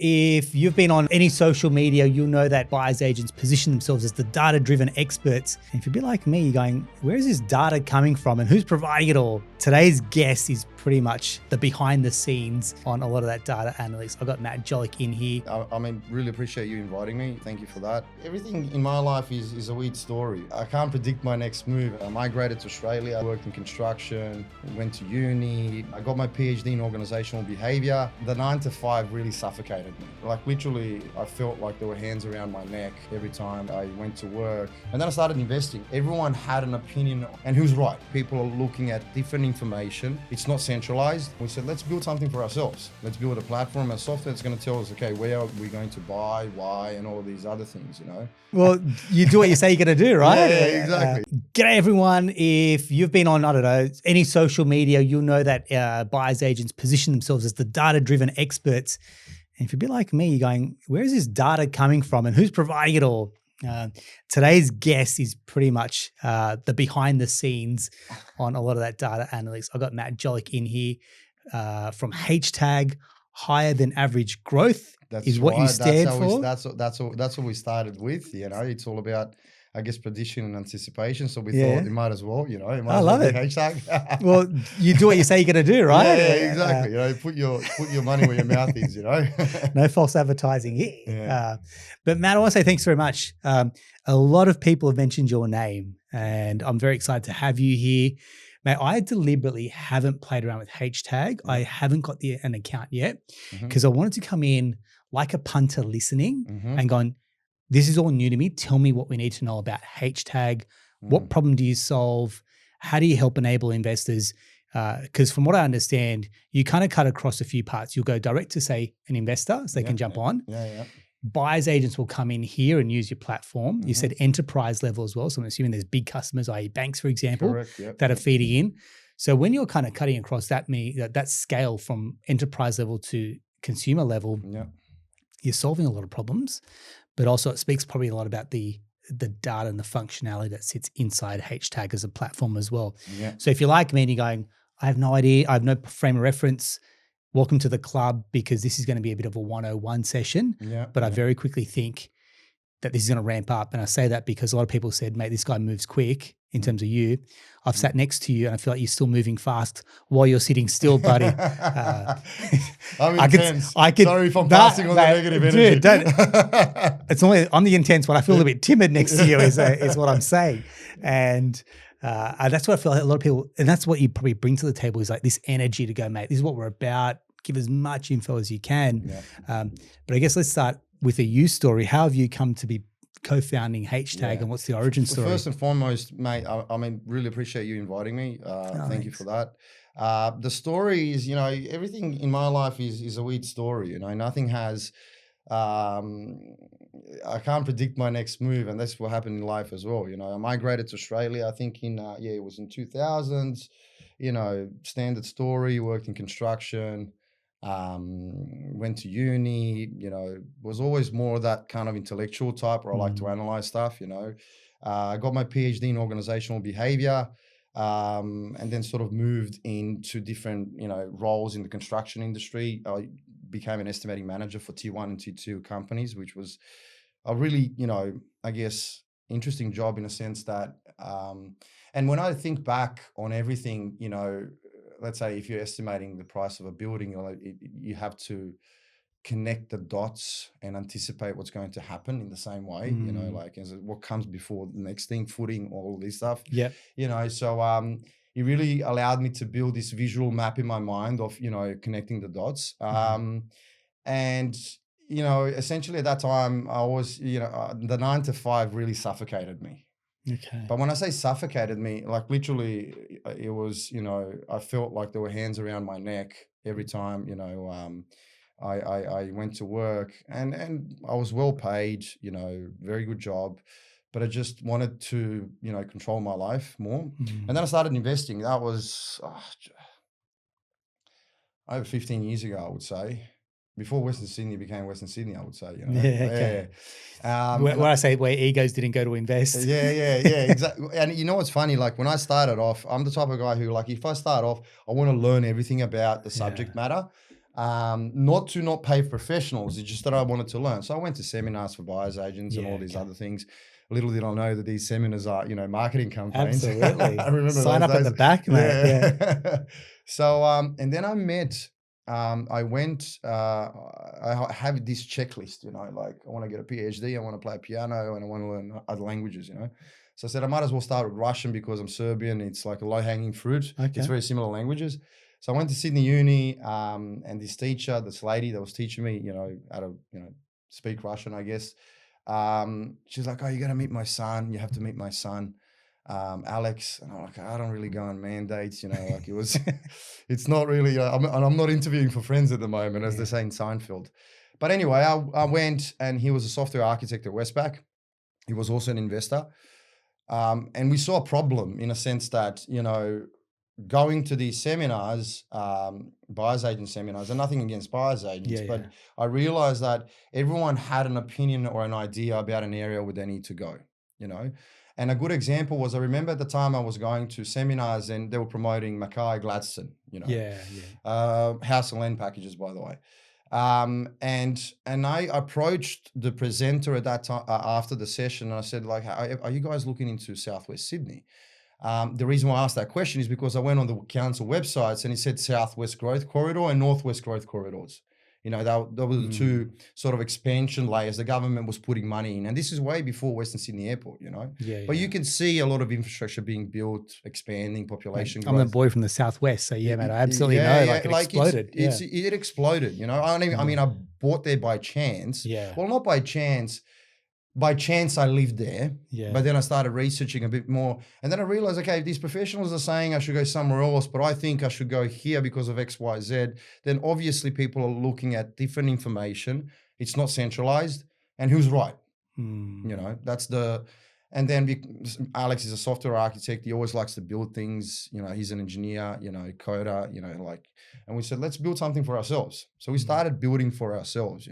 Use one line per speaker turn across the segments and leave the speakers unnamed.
if you've been on any social media, you'll know that buyer's agents position themselves as the data-driven experts. And if you're a bit like me, you're going, where is this data coming from and who's providing it all? Today's guest is pretty much the behind the scenes on a lot of that data analytics. I've got Matija Djolic in here.
I mean, really appreciate you inviting me. Thank you for that. Everything in my life is a weird story. I can't predict my next move. I migrated to Australia, I worked in construction, went to uni. I got my PhD in organisational behaviour. The 9 to 5 really suffocated me. Like literally, I felt like there were hands around my neck every time I went to work. And then I started investing. Everyone had an opinion, and who's right? People are looking at different information. It's not centralized. We said, let's build something for ourselves. Let's build a platform, a software that's going to tell us, okay, where are we going to buy, why, and all of these other things, you know?
Well, you do what you say you're going to do, right?
Yeah, exactly.
G'day everyone. If you've been on, I don't know, any social media, you'll know that buyer's agents position themselves as the data-driven experts. And if you're a bit like me, you're going, where is this data coming from and who's providing it all? Today's guest is pretty much the behind the scenes on a lot of that data analytics. I've got Matija Djolic in here from Htag, higher than average growth.
That's
is what
right.
you stand for.
That's what we started with. You know, it's all about, I guess, prediction and anticipation. So we thought you might as well, you know,
I love it.
Hashtag.
Well, you do what you say you're going to do, right?
Yeah, exactly. You know, put your money where your mouth is. You know,
no false advertising here.
Yeah.
But Matt, I want to say thanks very much. A lot of people have mentioned your name, and I'm very excited to have you here. Mate, I deliberately haven't played around with Htag. I haven't got an account yet because I wanted to come in like a punter listening and going, this is all new to me. Tell me what we need to know about Htag. What problem do you solve? How do you help enable investors? Because from what I understand, you kind of cut across a few parts. You'll go direct to, say, an investor so they can jump on.
Yeah.
Buyers agents will come in here and use your platform. You said enterprise level as well. So I'm assuming there's big customers, i.e. banks, for example, that are feeding in. So when you're kind of cutting across that scale from enterprise level to consumer level, you're solving a lot of problems, but also it speaks probably a lot about the data and the functionality that sits inside Htag as a platform as well.
Yeah.
So if you're like me and you're going, I have no idea, I have no frame of reference, welcome to the club, because this is going to be a bit of a 101 session. But I very quickly think that this is going to ramp up. And I say that because a lot of people said, mate, this guy moves quick in terms of you. I've sat next to you and I feel like you're still moving fast while you're sitting still, buddy.
I'm intense. Sorry if I'm passing on the negative energy.
Dude, it's only, I'm the intense one. I feel a little bit timid next to you is what I'm saying. And that's what I feel like a lot of people, and that's what you probably bring to the table is like this energy to go, mate, this is what we're about. Give as much info as you can. But I guess let's start with a you story. How have you come to be co-founding Htag and what's the origin story?
First and foremost, mate, I mean, really appreciate you inviting me. Thank you for that. The story is, you know, everything in my life is a weird story. You know, nothing has, I can't predict my next move, and that's what happened in life as well. You know, I migrated to Australia, I think it was in 2000s, you know, standard story, worked in construction, went to uni, you know, was always more that kind of intellectual type where I like to analyze stuff, you know. I got my PhD in organisational behaviour, and then sort of moved into different, you know, roles in the construction industry. I became an estimating manager for tier 1 and tier 2 companies, which was a really, you know, I guess, interesting job in a sense that, and when I think back on everything, you know, let's say if you're estimating the price of a building, you have to connect the dots and anticipate what's going to happen in the same way, you know, like what comes before the next thing, footing, all of this stuff. You know, so it really allowed me to build this visual map in my mind of, you know, connecting the dots. And, you know, essentially at that time, I was, you know, the 9 to 5 really suffocated me.
Okay.
But when I say suffocated me, like literally it was, you know, I felt like there were hands around my neck every time, you know, I went to work and I was well paid, you know, very good job, but I just wanted to, you know, control my life more. And then I started investing. That was over 15 years ago, I would say. Before Western Sydney became Western Sydney, I would say, you know.
When I say where egos didn't go to invest.
Yeah, exactly. And you know what's funny? Like when I started off, I'm the type of guy who, like, if I start off, I want to learn everything about the subject matter. not pay professionals. It's just that I wanted to learn. So I went to seminars for buyers agents and all these other things. Little did I know that these seminars are, marketing campaigns.
Absolutely.
I remember
Sign
those
up
days.
at the back, mate. Yeah.
So, and then I met, I went, I have this checklist, like I want to get a PhD, I want to play piano, and I want to learn other languages, So I said, I might as well start with Russian because I'm Serbian. It's like a low-hanging fruit.
Okay.
It's very similar languages. So I went to Sydney Uni, and this teacher, this lady that was teaching me, how to, speak Russian, I guess. She's like, oh, you got to meet my son. You have to meet my son, Alex. And I'm like, I don't really go on mandates, like it was, it's not really, I'm not interviewing for friends at the moment, as they say in Seinfeld. But anyway, I went, and he was a software architect at Westpac. He was also an investor. And we saw a problem in a sense that, going to these seminars, buyer's agent seminars, and nothing against buyer's agents, but I realized that everyone had an opinion or an idea about an area where they need to go, And a good example was, I remember at the time I was going to seminars and they were promoting Mackay Gladstone, house and land packages, by the way. And I approached the presenter at that time after the session, and I said, like, are you guys looking into Southwest Sydney? The reason why I asked that question is because I went on the council websites and it said Southwest Growth Corridor and Northwest Growth Corridors. That were the two sort of expansion layers the government was putting money in. And this is way before Western Sydney Airport, But you can see a lot of infrastructure being built, expanding, population growth.
I'm a boy from the Southwest, so mate, I absolutely know. It exploded.
It exploded, I mean, I bought there by chance.
Yeah.
Well, not by chance. By chance, I lived there, but then I started researching a bit more. And then I realized, okay, if these professionals are saying I should go somewhere else, but I think I should go here because of X, Y, Z, then obviously people are looking at different information. It's not centralized. And who's right? That's the... And then Alex is a software architect. He always likes to build things. He's an engineer, coder, and we said, let's build something for ourselves. So we started building for ourselves,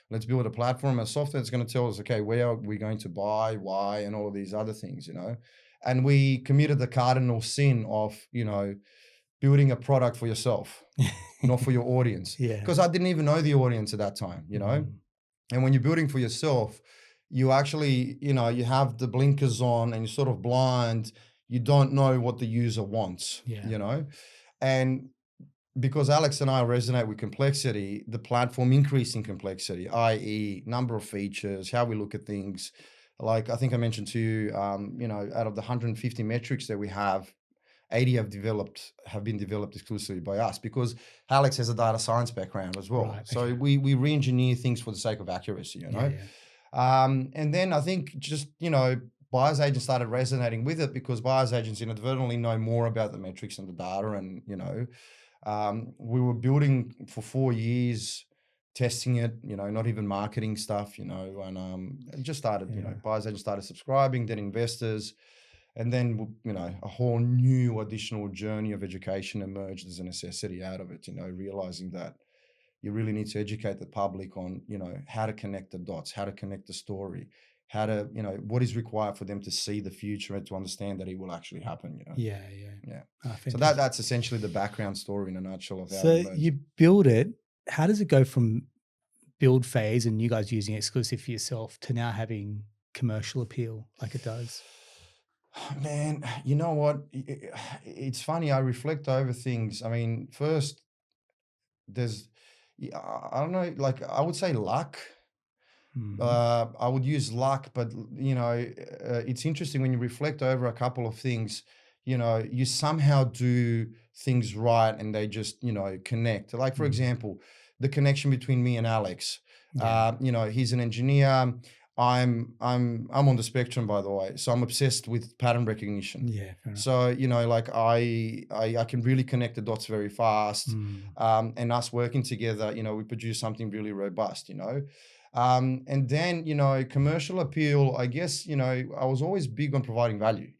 Let's build a platform, a software that's going to tell us, okay, where are we going to buy, why, and all of these other things, And we committed the cardinal sin of, building a product for yourself, not for your audience. Because I didn't even know the audience at that time, And when you're building for yourself, you actually, you have the blinkers on and you're sort of blind. You don't know what the user wants, And because Alex and I resonate with complexity, the platform increased in complexity, i.e. number of features, how we look at things. Like I think I mentioned to you, out of the 150 metrics that we have, 80 have been developed exclusively by us, because Alex has a data science background as well. Right, so we re-engineer things for the sake of accuracy, And then I think just, buyer's agents started resonating with it because buyer's agents inadvertently know more about the metrics and the data, and, we were building for 4 years, testing it, not even marketing stuff, and it just started, buyers agents started subscribing, then investors, and then, a whole new additional journey of education emerged as a necessity out of it, realizing that you really need to educate the public on, how to connect the dots, how to connect the story, how to, what is required for them to see the future and to understand that it will actually happen,
Yeah. Oh,
so that's essentially the background story in a nutshell of how
So you build it. How does it go from build phase and you guys using it exclusive for yourself to now having commercial appeal like it does?
Man, you know what? It's funny. I reflect over things. I mean, first, there's, I don't know, like I would say luck. I would use luck, but it's interesting when you reflect over a couple of things, you somehow do things right and they just, connect. Like, for example, the connection between me and Alex. He's an engineer. I'm on the spectrum, by the way, so I'm obsessed with pattern recognition.
Yeah.
So like I can really connect the dots very fast, and us working together, we produce something really robust. And then commercial appeal. I guess I was always big on providing value.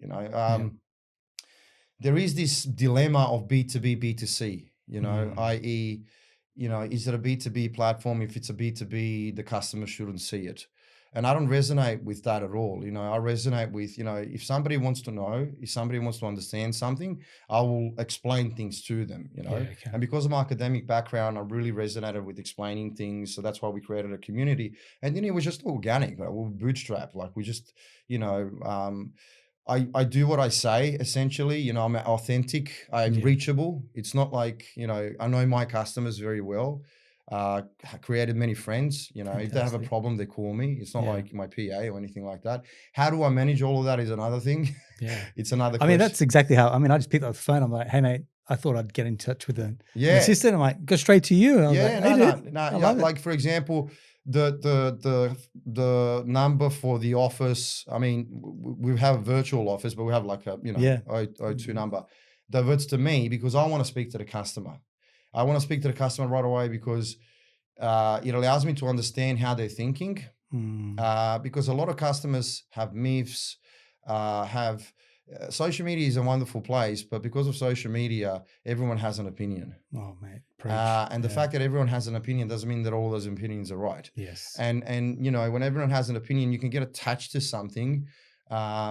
There is this dilemma of B2B, B2C. I.e. Is it a B2B platform? If it's a B2B, the customer shouldn't see it. And I don't resonate with that at all. You know, I resonate with, you know, if somebody wants to know, if somebody wants to understand something, I will explain things to them, you know.
Yeah, okay.
And because of my academic background, I really resonated with explaining things. So that's why we created a community. And then it was just organic. Like, we were bootstrapped. Like, we just, you know, I do what I say, essentially. You know, I'm authentic, I'm reachable. It's not like, you know, I know my customers very well. Created many friends. You know,
Fantastic.
if they have a problem, they call me. It's not like my PA or anything like that. How do I manage all of that is another thing.
Yeah.
It's another
question. I mean, that's exactly how, I mean, I just picked up the phone. I'm like, hey, mate, I thought I'd get in touch with an assistant. I'm like, go straight to you. And I was like, hey,
no. Like, for example, the number for the office, I mean, we have a virtual office, but we have like a, you know, O2 number, diverts to me because I want to speak to the customer. I want to speak to the customer right away because it allows me to understand how they're thinking. Because a lot of customers have myths, social media is a wonderful place, but because of social media, everyone has an opinion.
Oh, mate. Preach.
And the fact that everyone has an opinion doesn't mean that all those opinions are right.
Yes.
And you know, when everyone has an opinion, you can get attached to something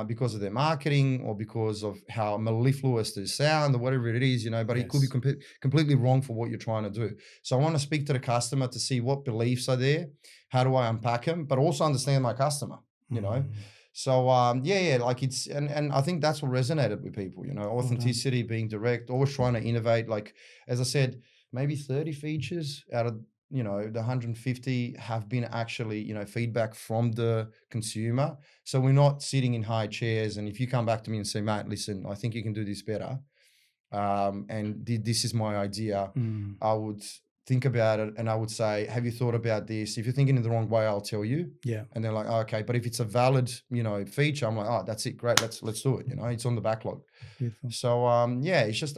because of their marketing or because of how mellifluous they sound or whatever it is, you know, but it could be completely wrong for what you're trying to do. So I want to speak to the customer to see what beliefs are there, how do I unpack them, but also understand my customer, you know. So like it's, and I think that's what resonated with people, you know, authenticity, being direct, always trying to innovate. Like, as I said, maybe 30 features out of, you know, the 150 have been actually, you know, feedback from the consumer. So we're not sitting in high chairs. And if you come back to me and say, mate, listen, I think you can do this better. And this is my idea. I would think about it and I would say, have you thought about this? If you're thinking in the wrong way, I'll tell you.
Yeah.
And they're like, oh, okay. But if it's a valid, you know, feature, I'm like, oh, that's it. Great. Let's do it. You know, it's on the backlog.
Beautiful.
So, it's just,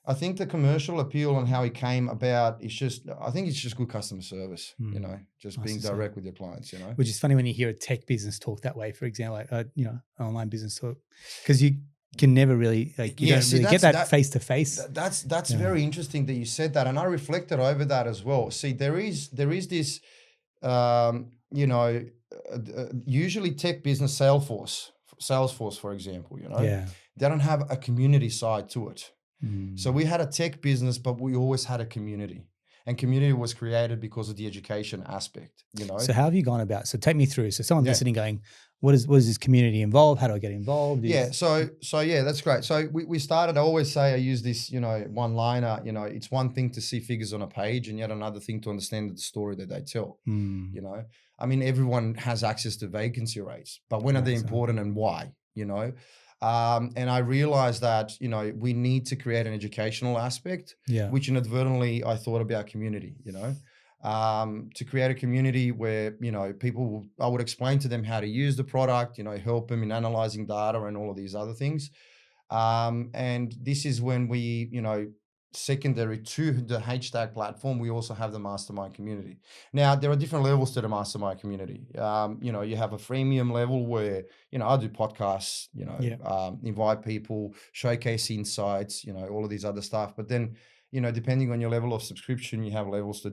I think the commercial appeal and how it came about is just, I think it's just good customer service, you know, just nice being direct with your clients, you know.
Which is funny when you hear a tech business talk that way, for example, like, you know, online business talk, because you can never really, like, you don't really get that face to face.
That's very interesting that you said that. And I reflected over that as well. See, there is this, you know, usually tech business, Salesforce, for example, you know, they don't have a community side to it. So we had a tech business, but we always had a community, and community was created because of the education aspect, you know.
So how have you gone about? So take me through. So someone listening going, what is this community involved? How do I get involved?
So yeah, that's great. So we started, I always say, I use this, you know, one liner, you know, it's one thing to see figures on a page and yet another thing to understand the story that they tell, you know. I mean, everyone has access to vacancy rates, but when are they important and why, you know? And I realized that, you know, we need to create an educational aspect, which inadvertently I thought about community, you know, to create a community where, you know, I would explain to them how to use the product, you know, help them in analyzing data and all of these other things. And this is when we, you know, secondary to the Htag platform, we also have the mastermind community. Now, there are different levels to the mastermind community. You know, you have a freemium level where, you know, I do podcasts, you know, invite people, showcase insights, you know, all of these other stuff. But then, you know, depending on your level of subscription, you have levels to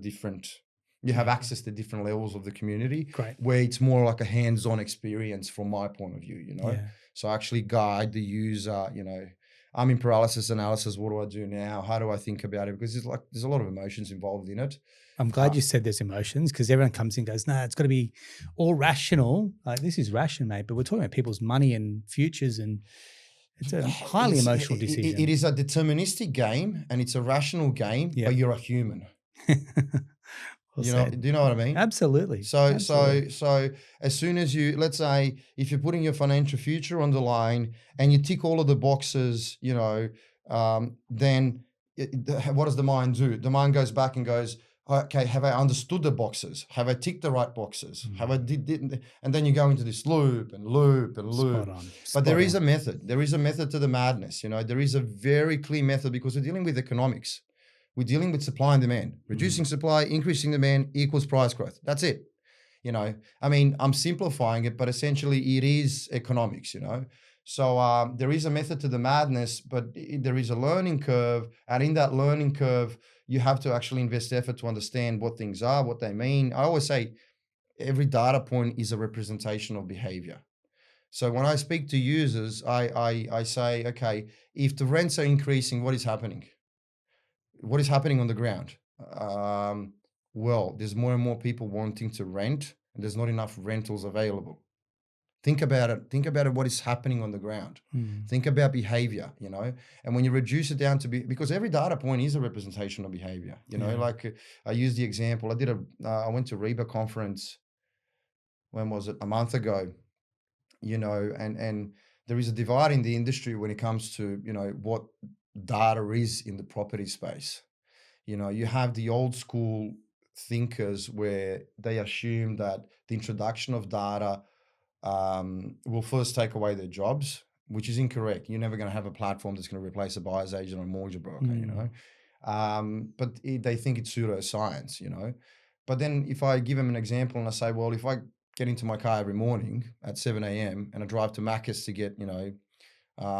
you have access to different levels of the community.
Great.
Where it's more like a hands-on experience from my point of view, you know. So I actually guide the user, you know, I'm in paralysis analysis. What do I do now? How do I think about it? Because there's a lot of emotions involved in it.
I'm glad you said there's emotions, because everyone comes in and goes, no, it's got to be all rational. Like, this is rational, mate. But we're talking about people's money and futures, and it's a highly emotional decision.
It is a deterministic game and it's a rational game, but you're a human. You know, do you know what I mean?
Absolutely.
So as soon as you, let's say, if you're putting your financial future on the line and you tick all of the boxes, you know, then what does the mind do? The mind goes back and goes, okay, have I understood the boxes? Have I ticked the right boxes? Have I didn't? And then you go into this loop and loop and loop. But there is a method. There is a method to the madness. You know, there is a very clear method, because we're dealing with economics. We're dealing with supply and demand. Reducing supply, increasing demand equals price growth. That's it. You know, I mean, I'm simplifying it, but essentially it is economics, you know. So there is a method to the madness, but there is a learning curve. And in that learning curve, you have to actually invest effort to understand what things are, what they mean. I always say, every data point is a representation of behavior. So when I speak to users, I say, okay, if the rents are increasing, what is happening? What is happening on the ground? Well, there's more and more people wanting to rent, and there's not enough rentals available. Think about it. Think about it. What is happening on the ground? Think about behavior, you know, and when you reduce it down to because every data point is a representation of behavior, you know, like I use the example. I went to REBA conference. When was it? A month ago, you know, and there is a divide in the industry when it comes to, you know, what data is in the property space. You know, you have the old school thinkers where they assume that the introduction of data will first take away their jobs, which is incorrect. You're never going to have a platform that's going to replace a buyer's agent or a mortgage broker, you know. But they think it's pseudoscience, you know. But then if I give them an example and I say, well, if I get into my car every morning at 7 a.m. and I drive to Macca's to get, you know,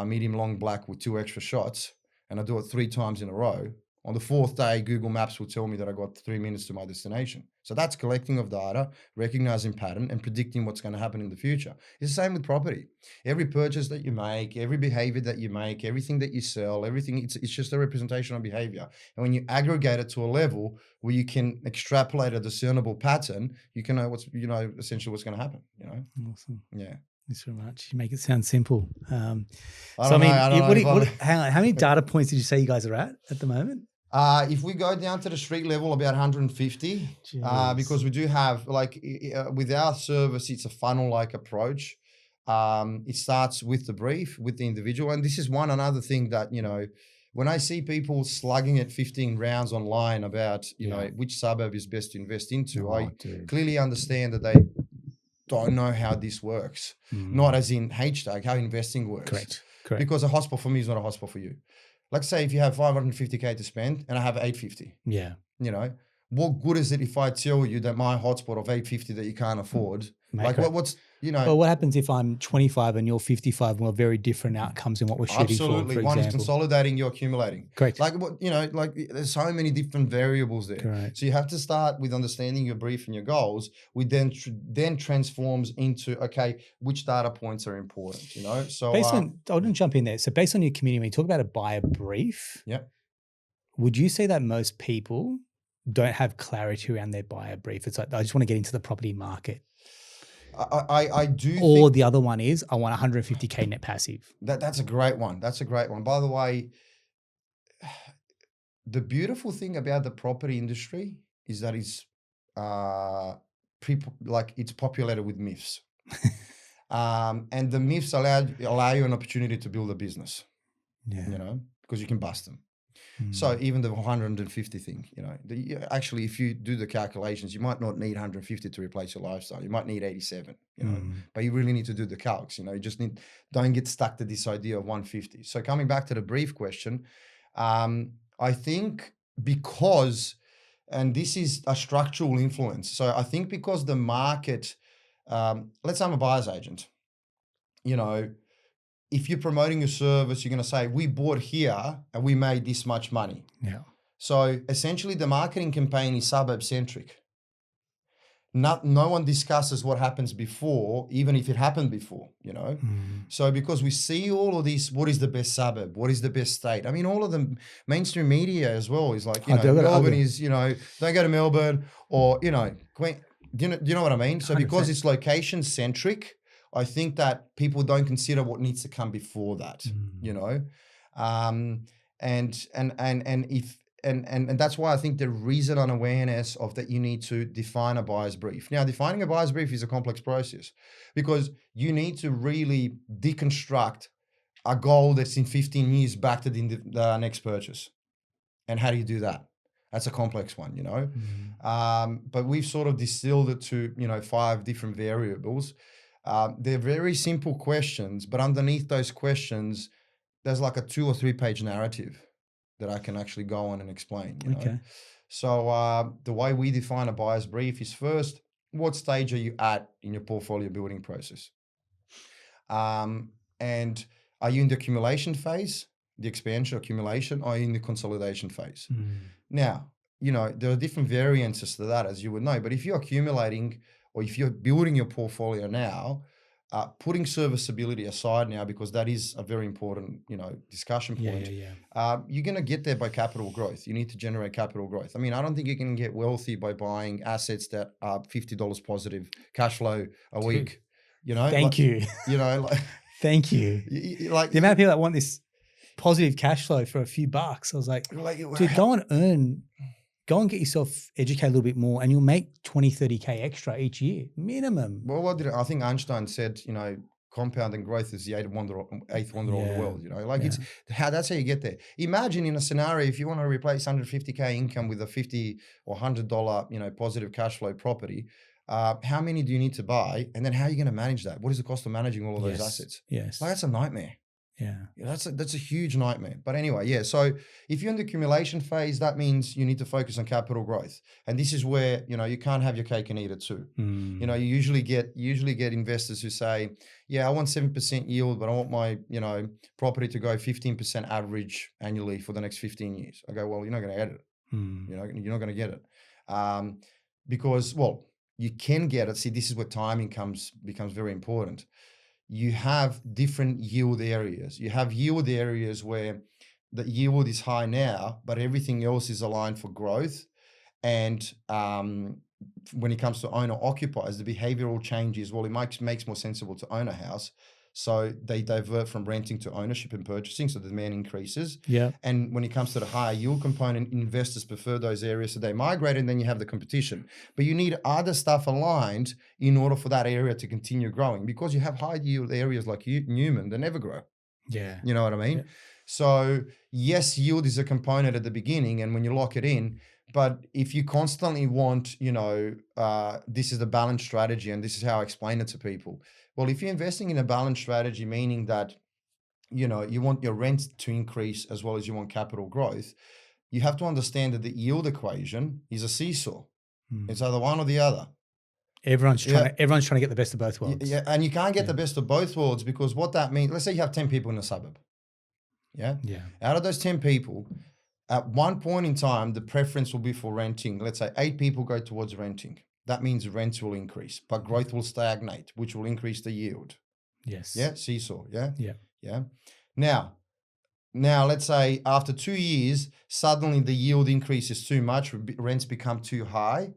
medium long black with 2 extra shots, and I do it 3 times in a row, on the 4th day, Google Maps will tell me that I got 3 minutes to my destination. So that's collecting of data, recognizing pattern, and predicting what's going to happen in the future. It's the same with property. Every purchase that you make, every behavior that you make, everything that you sell, everything, it's just a representation of behavior. And when you aggregate it to a level where you can extrapolate a discernible pattern, you can know essentially what's going to happen, you know?
Awesome.
Yeah.
Thanks very much. You make it sound simple.
Hang on,
how many data points did you say you guys are at the moment?
If we go down to the street level, about 150, because we do have, like, with our service, it's a funnel-like approach. It starts with the brief, with the individual. And this is another thing that, you know, when I see people slugging at 15 rounds online about, you know, which suburb is best to invest into, I clearly understand that they don't know how this works. Not as in Htag, how investing works.
Correct.
Because a hospital for me is not a hospital for you. Like, say if you have 550K to spend and I have 850.
Yeah.
You know, what good is it if I tell you that my hotspot of 850 that you can't afford?
Mate,
like what's, you know.
Well, what happens if I'm 25 and you're 55 and we're very different outcomes in what we're shooting
absolutely.
for
One
example.
is consolidating, you're accumulating.
Correct.
Like, what, you know, like there's so many different variables there.
Correct.
So you have to start with understanding your brief and your goals, which then transforms into, okay, which data points are important, you know? So
I didn't jump in there. So based on your community, when you talk about a buyer brief, would you say that most people don't have clarity around their buyer brief? It's like, I just want to get into the property market.
I do
or
think
the other one is, I want 150K net passive.
That's a great one. That's a great one. By the way, the beautiful thing about the property industry is that it's it's populated with myths. And the myths allow you an opportunity to build a business. You know, because you can bust them. So even the 150 thing, you know, actually, if you do the calculations, you might not need 150 to replace your lifestyle. You might need 87, you know, but you really need to do the calcs. You know, you just don't get stuck to this idea of 150. So coming back to the brief question, I think because, and this is a structural influence. So I think because the market, let's say I'm a buyer's agent, you know, if you're promoting your service, you're going to say, we bought here and we made this much money.
Yeah.
So essentially the marketing campaign is suburb centric. No one discusses what happens before, even if it happened before, you know? So because we see all of this, what is the best suburb? What is the best state? I mean, all of the mainstream media as well is like, you know, Melbourne is, you know, don't go to Melbourne, or, you know, do you know what I mean? So 100%. Because it's location centric, I think that people don't consider what needs to come before that, you know, and that's why I think there is an unawareness of that you need to define a buyer's brief. Now, defining a buyer's brief is a complex process because you need to really deconstruct a goal that's in 15 years back to the next purchase. And how do you do that? That's a complex one, you know, but we've sort of distilled it to, you know, 5 different variables. They're very simple questions, but underneath those questions, there's like a 2 or 3 page narrative that I can actually go on and explain. You know? So the way we define a buyer's brief is first, what stage are you at in your portfolio building process? And are you in the accumulation phase, the expansion accumulation, or are you in the consolidation phase? Now, you know, there are different variances to that, as you would know, but if you're accumulating, or if you're building your portfolio now, putting serviceability aside now, because that is a very important, discussion point. You're going to get there by capital growth. You need to generate capital growth. I mean, I don't think you can get wealthy by buying assets that are $50 positive cash flow a week.
Thank you. Thank you.
Like
the amount of people that want this positive cash flow for a few bucks. I was like dude, go and get yourself educated a little bit more, and you'll make 20, 30K extra each year, minimum.
Well, I think Einstein said, compounding growth is the eighth wonder of the world. That's how you get there. Imagine in a scenario, if you want to replace 150K income with a $50 or $100, positive cash flow property, how many do you need to buy? And then how are you going to manage that? What is the cost of managing all of those assets?
Yes.
That's a nightmare.
Yeah.
That's a huge nightmare. But anyway, so if you're in the accumulation phase, that means you need to focus on capital growth. And this is where, you can't have your cake and eat it too. You usually get investors who say, yeah, I want 7% yield, but I want my, property to go 15% average annually for the next 15 years. I go, well, you're not going to get it. You're not going to get it. Because, well, you can get it. See, this is where timing becomes very important. You have different yield areas. You have yield areas where the yield is high now, but everything else is aligned for growth. And when it comes to owner occupiers, the behavioral changes, well, it makes more sensible to own a house. So they divert from renting to ownership and purchasing, so the demand increases.
Yeah.
And when it comes to the higher yield component, investors prefer those areas, so they migrate, and then you have the competition. But you need other stuff aligned in order for that area to continue growing, because you have high yield areas like Newman, they never grow.
Yeah.
You know what I mean? Yeah. So yes, yield is a component at the beginning, and when you lock it in, but if you constantly want, this is the balanced strategy, and this is how I explain it to people. Well, if you're investing in a balanced strategy, meaning that, you want your rent to increase as well as you want capital growth, you have to understand that the yield equation is a seesaw. It's either one or the other.
Everyone's trying to get the best of both worlds.
Yeah, and you can't get the best of both worlds, because what that means, let's say you have 10 people in a suburb. Yeah. Out of those 10 people, at one point in time, the preference will be for renting. Let's say 8 people go towards renting. That means rents will increase, but growth will stagnate, which will increase the yield.
Yes.
Yeah. Seesaw. Yeah.
Yeah.
Yeah. Now, let's say after 2 years, suddenly the yield increases too much, rents become too high.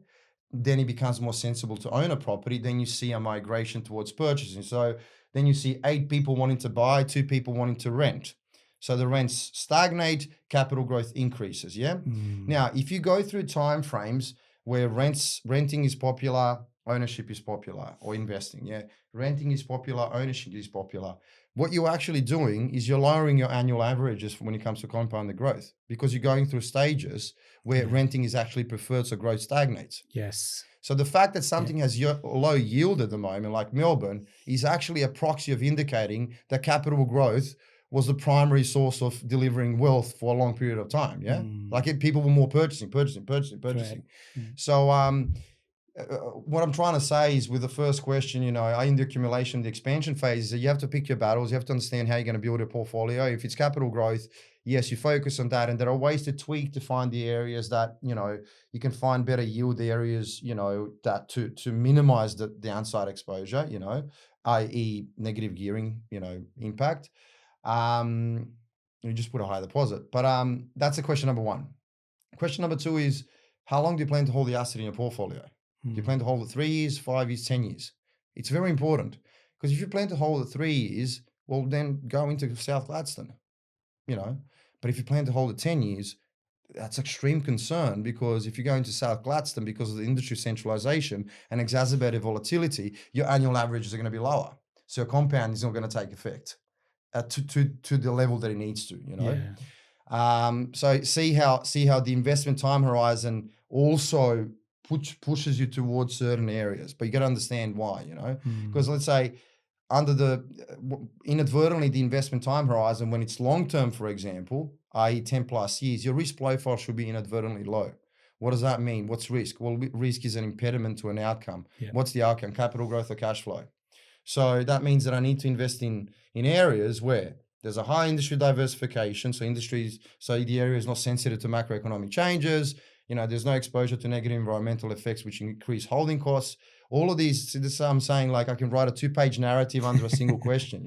Then it becomes more sensible to own a property. Then you see a migration towards purchasing. So then you see 8 people wanting to buy, 2 people wanting to rent. So the rents stagnate, capital growth increases. Yeah. Now, if you go through time frames where renting is popular, ownership is popular, or investing. Yeah. Renting is popular, ownership is popular. What you're actually doing is you're lowering your annual averages when it comes to compounded growth, because you're going through stages where renting is actually preferred, so growth stagnates.
Yes.
So the fact that something has low yield at the moment, like Melbourne, is actually a proxy of indicating that capital growth was the primary source of delivering wealth for a long period of time. Yeah. People were more purchasing. So what I'm trying to say is, with the first question, in the accumulation, the expansion phase, is you have to pick your battles. You have to understand how you're going to build a portfolio. If it's capital growth, yes, you focus on that. And there are ways to tweak to find the areas that, you can find better yield areas, that to minimize the downside exposure, i.e. negative gearing, impact. You just put a high deposit. But that's the question number one. Question number two is, how long do you plan to hold the asset in your portfolio? Do you plan to hold it 3 years, 5 years, 10 years? It's very important, because if you plan to hold it 3 years, well, then go into South Gladstone, But if you plan to hold it 10 years, that's extreme concern, because if you go into South Gladstone, because of the industry centralization and exacerbated volatility, your annual averages are going to be lower. So your compound is not going to take effect to the level that it needs to, So see how the investment time horizon also pushes you towards certain areas, but you got to understand why, because let's say inadvertently the investment time horizon, when it's long term, for example, i.e. 10 plus years, your risk profile should be inadvertently low. What does that mean? What's risk? Well, risk is an impediment to an outcome. Yeah. What's the outcome? Capital growth or cash flow? So that means that I need to invest in areas where there's a high industry diversification. So the area is not sensitive to macroeconomic changes. There's no exposure to negative environmental effects, which increase holding costs. All of these, this I'm saying, like I can write a 2-page narrative under a single question,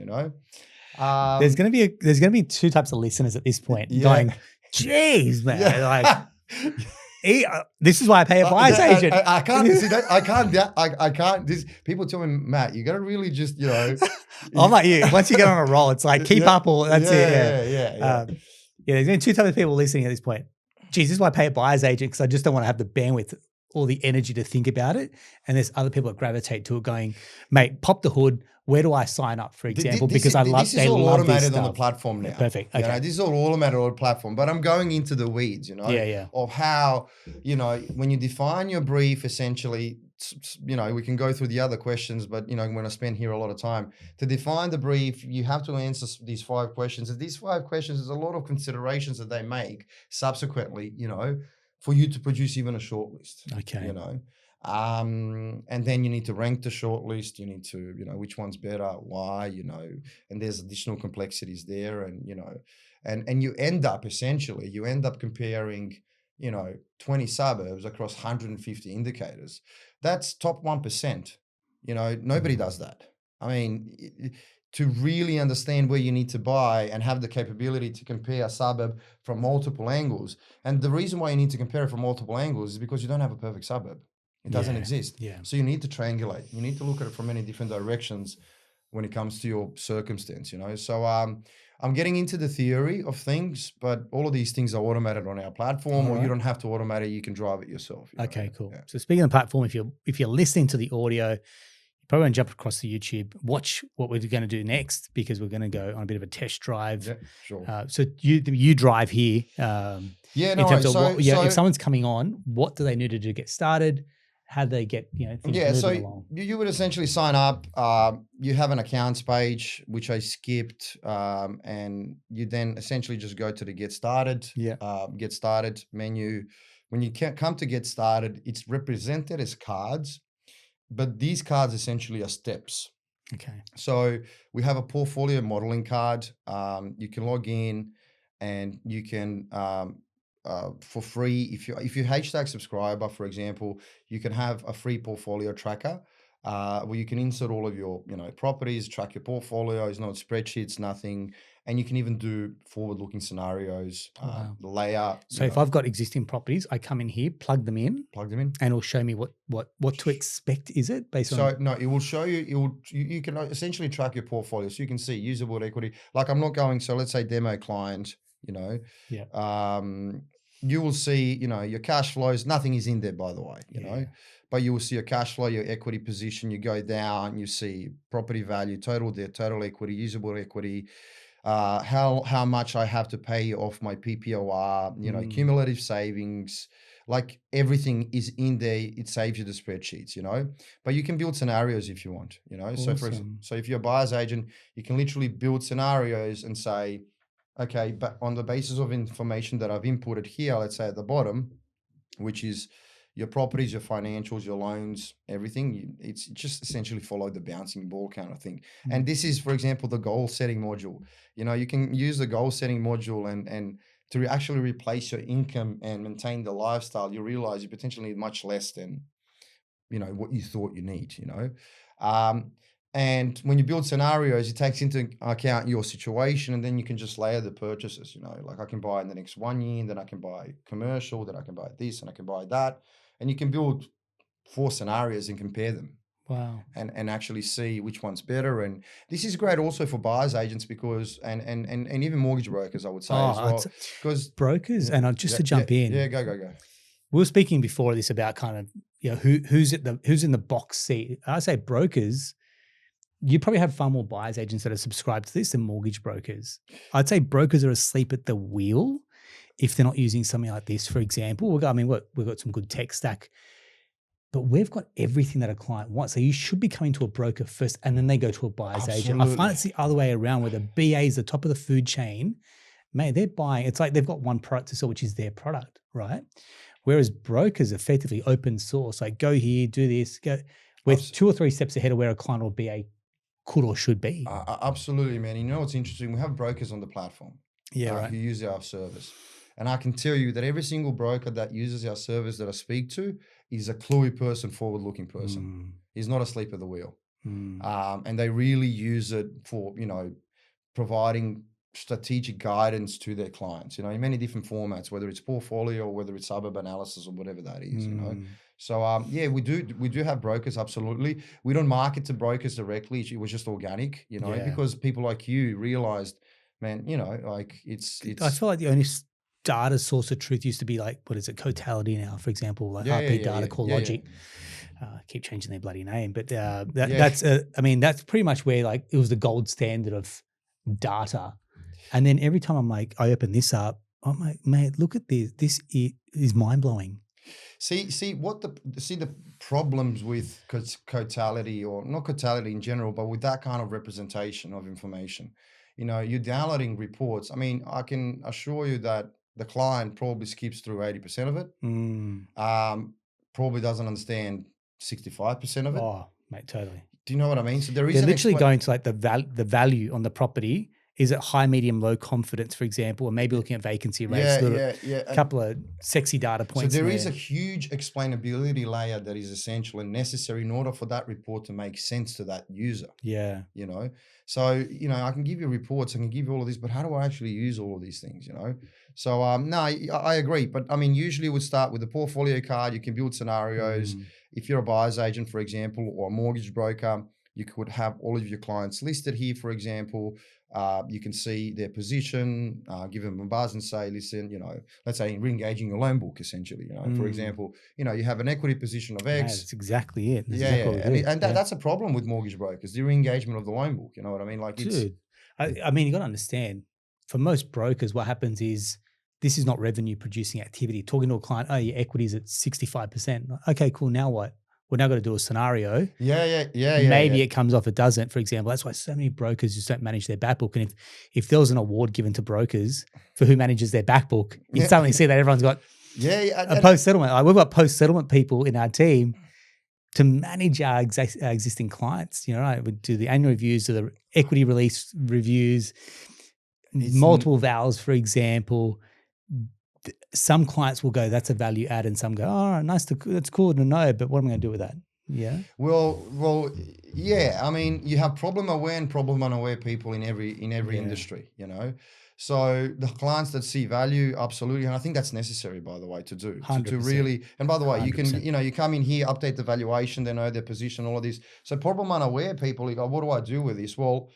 There's going to be two types of listeners at this point going, geez, man, this is why I pay a buyer's agent.
I can't see that. I can't. This people tell me, Matt, you got to really just,
I'm like you. Once you get on a roll, it's like keep up or that's it.
Yeah.
There's going to be two types of people listening at this point. Geez, this is why I pay a buyer's agent because I just don't want to have the bandwidth or the energy to think about it. And there's other people that gravitate to it going, mate, pop the hood. Where do I sign up, for example? Because I love this.
This is all automated on the platform now.
Perfect. Okay.
This is all automated on the platform. But I'm going into the weeds, of how, when you define your brief, essentially, we can go through the other questions, but, when I spend here a lot of time to define the brief, you have to answer these 5 questions. And these 5 questions, there's a lot of considerations that they make subsequently, for you to produce even a shortlist.
Okay.
And then you need to rank the shortlist. You need to, which one's better, why, and there's additional complexities there. And, and you end up comparing, 20 suburbs across 150 indicators. That's top 1%. Nobody does that. I mean, to really understand where you need to buy and have the capability to compare a suburb from multiple angles. And the reason why you need to compare it from multiple angles is because you don't have a perfect suburb. It doesn't exist.
Yeah.
So you need to triangulate. You need to look at it from many different directions when it comes to your circumstance, So I'm getting into the theory of things, but all of these things are automated on our platform, or you don't have to automate it. You can drive it yourself.
Okay, cool. Yeah. So speaking of the platform, if you're listening to the audio, you probably want to jump across to YouTube, watch what we're going to do next, because we're going to go on a bit of a test drive.
Yeah, sure.
So you drive here. If someone's coming on, what do they need to do to get started? How do they get things moving along?
You would essentially sign up. You have an accounts page, which I skipped, and you then essentially just go to the get started. Get started menu. When you come to get started, it's represented as cards, but these cards essentially are steps.
Okay.
So we have a portfolio modeling card. You can log in, and you can. For free, if you're Htag subscriber, for example, you can have a free portfolio tracker where you can insert all of your properties, track your portfolios, no spreadsheets, nothing, and you can even do forward-looking scenarios, the layout.
So if I've got existing properties, I come in here, plug them in, and it'll show me what to expect. Is it based on?
So no, it will show you. You can essentially track your portfolio, so you can see usable equity. Like I'm not going. So let's say demo client. You will see, your cash flows, nothing is in there, by the way, but you will see your cash flow, your equity position, you go down, you see property value, total debt, total equity, usable equity, how much I have to pay off my PPOR, cumulative savings, like everything is in there. It saves you the spreadsheets, but you can build scenarios if you want,
Awesome.
So for example, if you're a buyer's agent, you can literally build scenarios and say, okay, but on the basis of information that I've inputted here, let's say at the bottom, which is your properties, your financials, your loans, everything, it's just essentially follow the bouncing ball kind of thing. Mm-hmm. And this is, for example, the goal setting module. You can use the goal setting module and to actually replace your income and maintain the lifestyle, you realize you potentially need much less than, what you thought you need, And when you build scenarios, it takes into account your situation, and then you can just layer the purchases, like I can buy in the next 1 year, and then I can buy commercial, then I can buy this, and I can buy that. And you can build 4 scenarios and compare them.
Wow.
And actually see which one's better. And this is great also for buyers agents because, and even mortgage brokers, I would say as well. Because
brokers, and to jump in.
Yeah, go.
We were speaking before this about kind of, who's in the box seat. I say brokers. You probably have far more buyers agents that are subscribed to this than mortgage brokers. I'd say brokers are asleep at the wheel if they're not using something like this, for example. We've got some good tech stack, but we've got everything that a client wants. So you should be coming to a broker first and then they go to a buyer's agent. I find it's the other way around where the BA is the top of the food chain. Mate, they're buying. It's like they've got one product to sell, which is their product, right? Whereas brokers are effectively open source. Like go here, do this, go. We're 2 or 3 steps ahead of where a client or BA could or should be.
Absolutely, man. What's interesting? We have brokers on the platform.
Yeah, right.
Who use our service. And I can tell you that every single broker that uses our service that I speak to is a cluey person, forward-looking person. He's not asleep at the wheel. And they really use it for, providing strategic guidance to their clients, in many different formats, whether it's portfolio or whether it's suburb analysis or whatever that is, So we do have brokers, absolutely. We don't market to brokers directly. It was just organic, because people like you realized, man, it's
I feel like the only data source of truth used to be like, what is it, Cotality now, for example, like RP Data, CoreLogic. Keep changing their bloody name, but that's that's pretty much where like it was the gold standard of data. And then every time I open this up, I'm like, mate, look at this. This is mind blowing.
See the problems with Cotality, or not Cotality in general, but with that kind of representation of information. You're downloading reports. I mean, I can assure you that the client probably skips through 80% of it. Probably doesn't understand 65% of it.
Oh, mate, totally.
Do you know what I mean? So they're
literally going to like the value on the property. Is it high, medium, low confidence, for example, or maybe looking at vacancy rates? A couple of sexy data points.
So there is a huge explainability layer that is essential and necessary in order for that report to make sense to that user.
Yeah.
So, I can give you reports, I can give you all of this, but how do I actually use all of these things, So, no, I agree. But I mean, usually we'd start with the portfolio card. You can build scenarios. If you're a buyer's agent, for example, or a mortgage broker, you could have all of your clients listed here, for example. You can see their position, give them a buzz and say, listen, let's say re-engaging your loan book, essentially, for example, you have an equity position of X.
That's exactly it.
That's a problem with mortgage brokers, the re-engagement of the loan book. You know what I mean? Like,
dude, I mean, you got to understand, for most brokers, what happens is this is not revenue producing activity. Talking to a client, oh, your equity is at 65%. Okay, cool. Now what? We're now going to do a scenario. Maybe it comes off, it doesn't, for example. That's why so many brokers just don't manage their back book. And if there was an award given to brokers for who manages their back book, you'd suddenly see that everyone's got a post-settlement. Like, we've got post-settlement people in our team to manage our existing clients. Right? We do the annual reviews, do the equity release reviews, multiple vals, for example. Some clients will go, that's a value add, and some go, all right, that's cool to know, but what am I going to do with that? Yeah.
Well, yeah. I mean, you have problem aware and problem unaware people in every industry, So the clients that see value, absolutely, and I think that's necessary, by the way, to do
100%.
to really. And by the way,
100%.
you can, you come in here, update the valuation, they know their position, all of this. So problem unaware people, you go, what do I do with this? Well,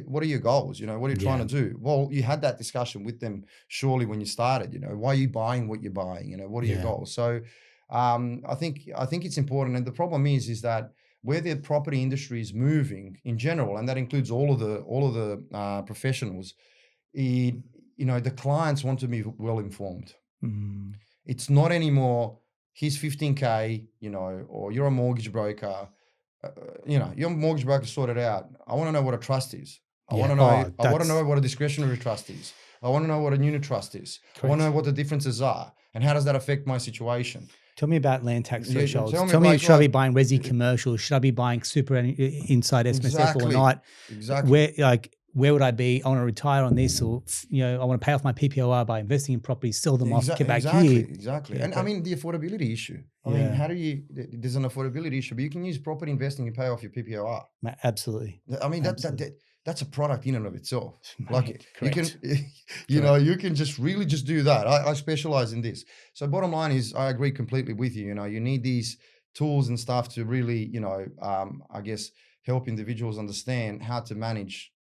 what are your goals? What are you trying to do? Well, you had that discussion with them surely when you started. Why are you buying what you're buying? What are your goals? So, I think it's important, and the problem is that where the property industry is moving in general, and that includes all of the professionals. The clients want to be well informed. It's not anymore, here's 15K, or you're a mortgage broker, your mortgage broker sorted out. I want to know what a trust is. I want to know what a discretionary trust is. I want to know what a unit trust is. Correct. I want to know what the differences are and how does that affect my situation.
Tell me about land tax thresholds. Tell me, should I be buying resi commercial? Should I be buying super inside SMSF or not?
Exactly.
Where would I be? I want to retire on this, or I want to pay off my PPOR by investing in properties, sell them off, get back here.
Exactly. And I mean, the affordability issue. I mean, how do you? There's an affordability issue, but you can use property investing and pay off your PPOR.
Absolutely.
I mean, that's a product in and of itself.
Mate,
like
correct.
you can, you can just really just do that. I specialize in this. So bottom line is, I agree completely with you. You need these tools and stuff to really, I guess, help individuals understand how to manage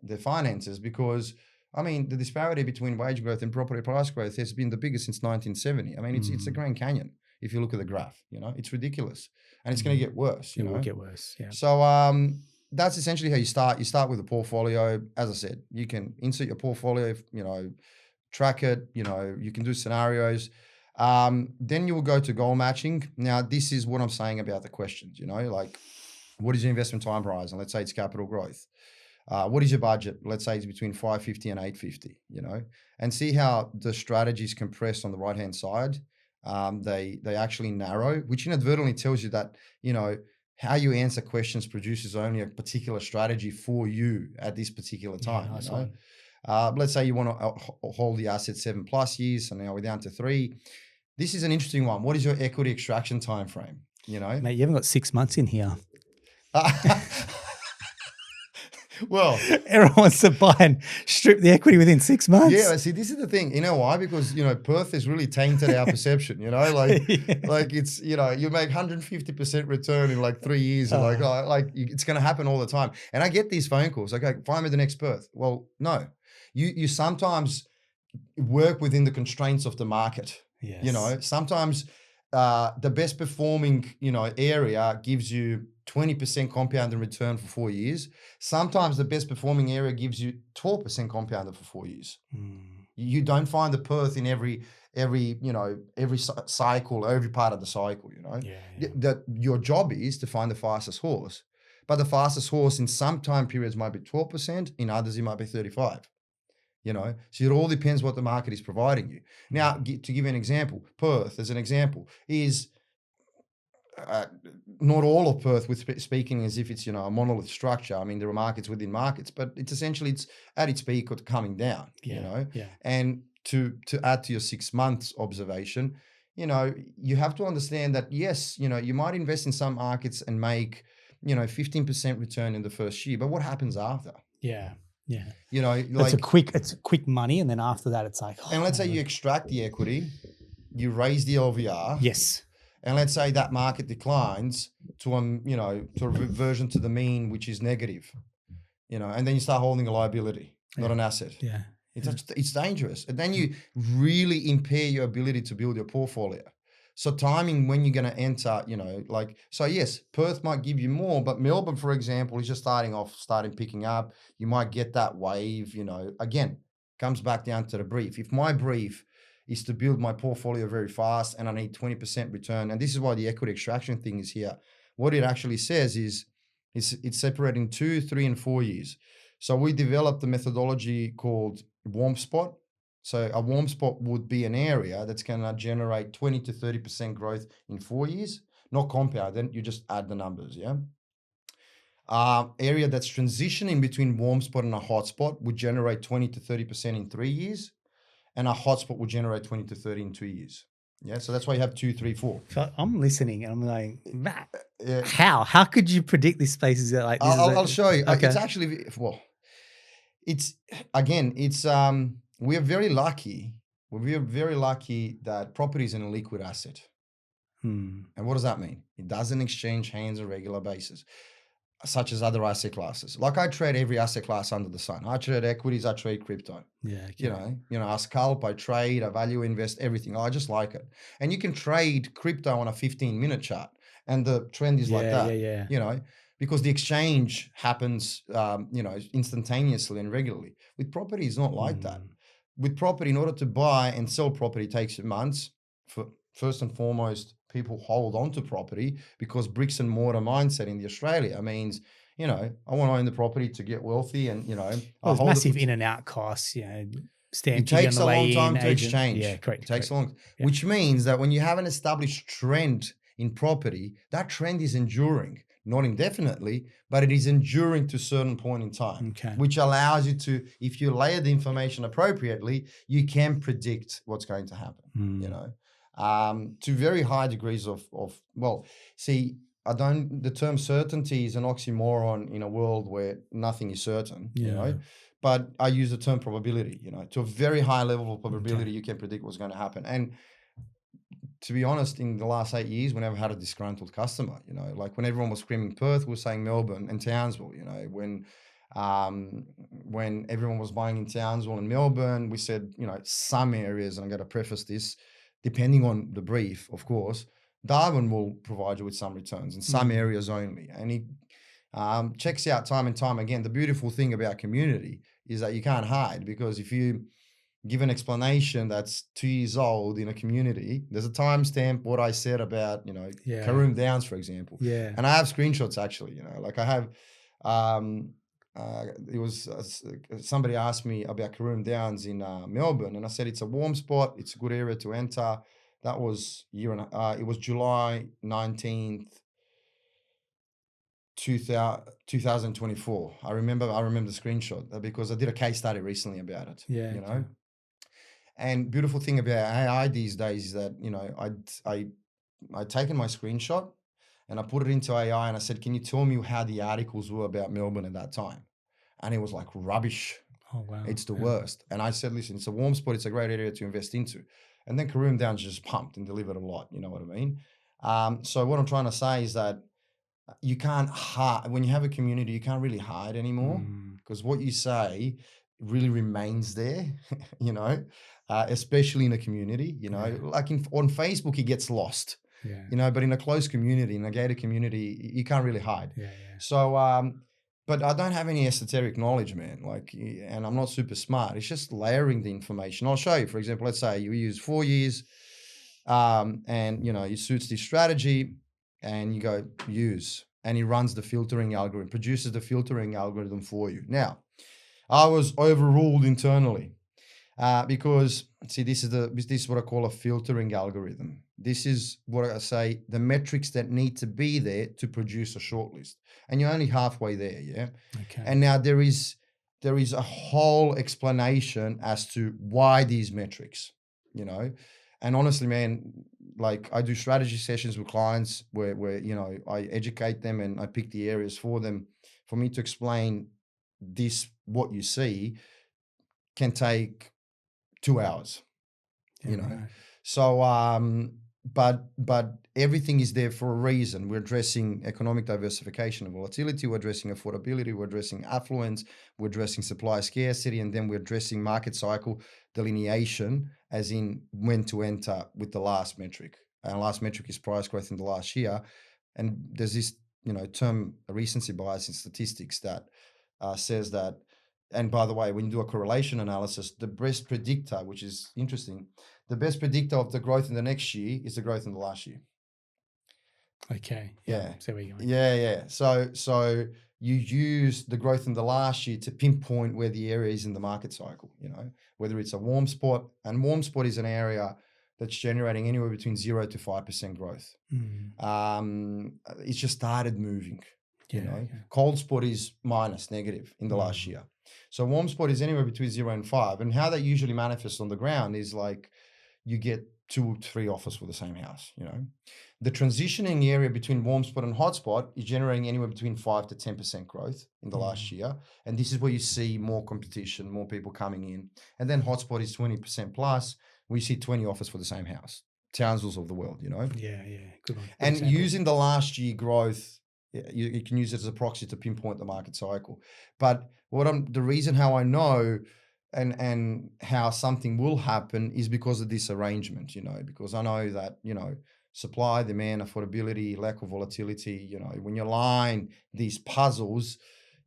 their finances, because I mean, the disparity between wage growth and property price growth has been the biggest since 1970. I mean, it's the Grand Canyon. If you look at the graph, it's ridiculous, and it's going to get worse.
It will get worse. Yeah.
So that's essentially how you start. You start with a portfolio. As I said, you can insert your portfolio, track it. You can do scenarios. Then you will go to goal matching. Now, this is what I'm saying about the questions. Like, what is your investment time horizon? Let's say it's capital growth. What is your budget? Let's say it's between 550 and 850, and see how the strategies compressed on the right-hand side. They actually narrow, which inadvertently tells you that, how you answer questions produces only a particular strategy for you at this particular time. Let's say you want to hold the asset 7+ years, so now we're down to 3. This is an interesting one. What is your equity extraction time frame? You know,
Mate, you haven't got 6 months in here.
Well,
everyone wants to buy and strip the equity within 6 months.
Yeah, see, this is the thing. You know why? Because Perth has really tainted our perception. Like it's you make 150% return in like 3 years. And it's going to happen all the time. And I get these phone calls. Okay, find me the next Perth. Well, no, you sometimes work within the constraints of the market.
Yes.
Sometimes the best performing area gives you 20% compounded return for 4 years. Sometimes the best performing area gives you 12% compounded for 4 years. You don't find the Perth in every cycle, every part of the cycle. That your job is to find the fastest horse, but the fastest horse in some time periods might be 12%, in others it might be 35%. So it all depends what the market is providing you. Now, to give you an example, Perth as an example is not all of Perth, with speaking as if it's a monolith structure. I mean, there are markets within markets, but it's essentially it's at its peak or coming down. And to add to your 6 months observation, you have to understand that yes, you might invest in some markets and make 15% return in the first year, but what happens after?
Yeah.
It's
quick money, and then after that, it's like.
And let's say you extract the equity, you raise the LVR.
Yes.
And let's say that market declines to a reversion to the mean, which is negative. And then you start holding a liability, not an asset.
Yeah.
It's dangerous, and then you really impair your ability to build your portfolio. So timing when you're going to enter, so yes, Perth might give you more, but Melbourne, for example, is just starting picking up. You might get that wave, again, comes back down to the brief. If my brief is to build my portfolio very fast and I need 20% return, and this is why the equity extraction thing is here. What it actually says is it's separating 2, 3, and 4 years. So we developed a methodology called warm spot. So a warm spot would be an area that's going to generate 20 to 30% growth in 4 years, not compound. Then you just add the numbers, yeah? Area that's transitioning between warm spot and a hot spot would generate 20 to 30% in 3 years, and a hot spot would generate 20 to 30 in 2 years. Yeah, so that's why you have 2, 3, 4.
So I'm listening and I'm going, Matt, how could you predict this space is like this?
I'll show you.
Okay.
It's actually, we are very lucky. We are very lucky that property is an illiquid asset. And what does that mean? It doesn't exchange hands on a regular basis, such as other asset classes. Like I trade every asset class under the sun. I trade equities, I trade crypto.
Yeah. Okay.
I scalp, I trade, I value invest, everything. I just like it. And you can trade crypto on a 15-minute chart, and the trend is like that.
Yeah.
Because the exchange happens, instantaneously and regularly. With property, it's not like that. With property, in order to buy and sell property takes months. First and foremost, people hold on to property because bricks and mortar mindset in Australia means, I want to own the property to get wealthy, and
there's massive in and out costs. Stamp
it takes a long time to exchange.
Yeah, correct.
It takes long, which means that when you have an established trend in property, that trend is enduring. Not indefinitely, but it is enduring to a certain point in time, which allows you to, if you layer the information appropriately, you can predict what's going to happen, to very high degrees of the term certainty is an oxymoron in a world where nothing is certain, but I use the term probability, to a very high level of probability, you can predict what's going to happen. And to be honest, in the last 8 years, we never had a disgruntled customer, like when everyone was screaming Perth, we were saying Melbourne and Townsville, when everyone was buying in Townsville and Melbourne, we said, some areas, and I'm going to preface this, depending on the brief, of course, Darwin will provide you with some returns in some areas only. And he checks out time and time again. The beautiful thing about community is that you can't hide, because if you give an explanation that's 2 years old in a community, there's a timestamp what I said about, Karoom Downs, for example.
Yeah.
And I have screenshots actually, like I have, it was somebody asked me about Karoom Downs in Melbourne, and I said it's a warm spot, it's a good area to enter. That was it was July 19th, 2024. I remember the screenshot because I did a case study recently about it.
Yeah.
You know, and beautiful thing about AI these days is that, you know, I'd taken my screenshot and I put it into AI and I said, can you tell me how the articles were about Melbourne at that time? And it was like rubbish.
Oh, wow.
It's the worst. And I said, listen, it's a warm spot. It's a great area to invest into. And then Karoom Downs just pumped and delivered a lot. You know what I mean? So what I'm trying to say is that you can't hide. When you have a community, you can't really hide anymore because what you say really remains there, you know, especially in a community, you know, like on Facebook, it gets lost, you know, but in a close community, in a gated community, you can't really hide. So, but I don't have any esoteric knowledge, man, like, and I'm not super smart. It's just layering the information. I'll show you, for example, let's say you use 4 years and, you know, it suits this strategy and you go use, and he runs the filtering algorithm, produces the filtering algorithm for you. Now, I was overruled internally because, see, this is what I call a filtering algorithm. This is what I say, the metrics that need to be there to produce a shortlist. And you're only halfway there, yeah?
Okay.
And now there is a whole explanation as to why these metrics, you know? And honestly, man, like I do strategy sessions with clients where you know, I educate them and I pick the areas for them. For me to explain this, what you see, can take 2 hours, you know. Right. So, but everything is there for a reason. We're addressing economic diversification and volatility. We're addressing affordability. We're addressing affluence. We're addressing supply scarcity, and then we're addressing market cycle delineation, as in when to enter with the last metric. And last metric is price growth in the last year. And there's this, you know, term recency bias in statistics that says that. And by the way, when you do a correlation analysis, the best predictor, which is interesting, the best predictor of the growth in the next year is the growth in the last year.
Okay. Yeah. So where you going?
Yeah. So you use the growth in the last year to pinpoint where the area is in the market cycle, you know, whether it's a warm spot, and warm spot is an area that's generating anywhere between 0 to 5% growth. It's just started moving, you know. Cold spot is minus, negative in the last year. So warm spot is anywhere between 0 and 5. And how that usually manifests on the ground is like you get 2 or 3 offers for the same house, you know. The transitioning area between warm spot and hot spot is generating anywhere between 5 to 10% growth in the last year. And this is where you see more competition, more people coming in. And then hot spot is 20% plus. We see 20 offers for the same house. Townsvilles of the world, you know.
Yeah. Good one. Good
and
example.
Using the last year growth, you can use it as a proxy to pinpoint the market cycle. But the reason how I know and how something will happen is because of this arrangement, you know, because I know that, you know, supply, demand, affordability, lack of volatility, you know, when you align these puzzles,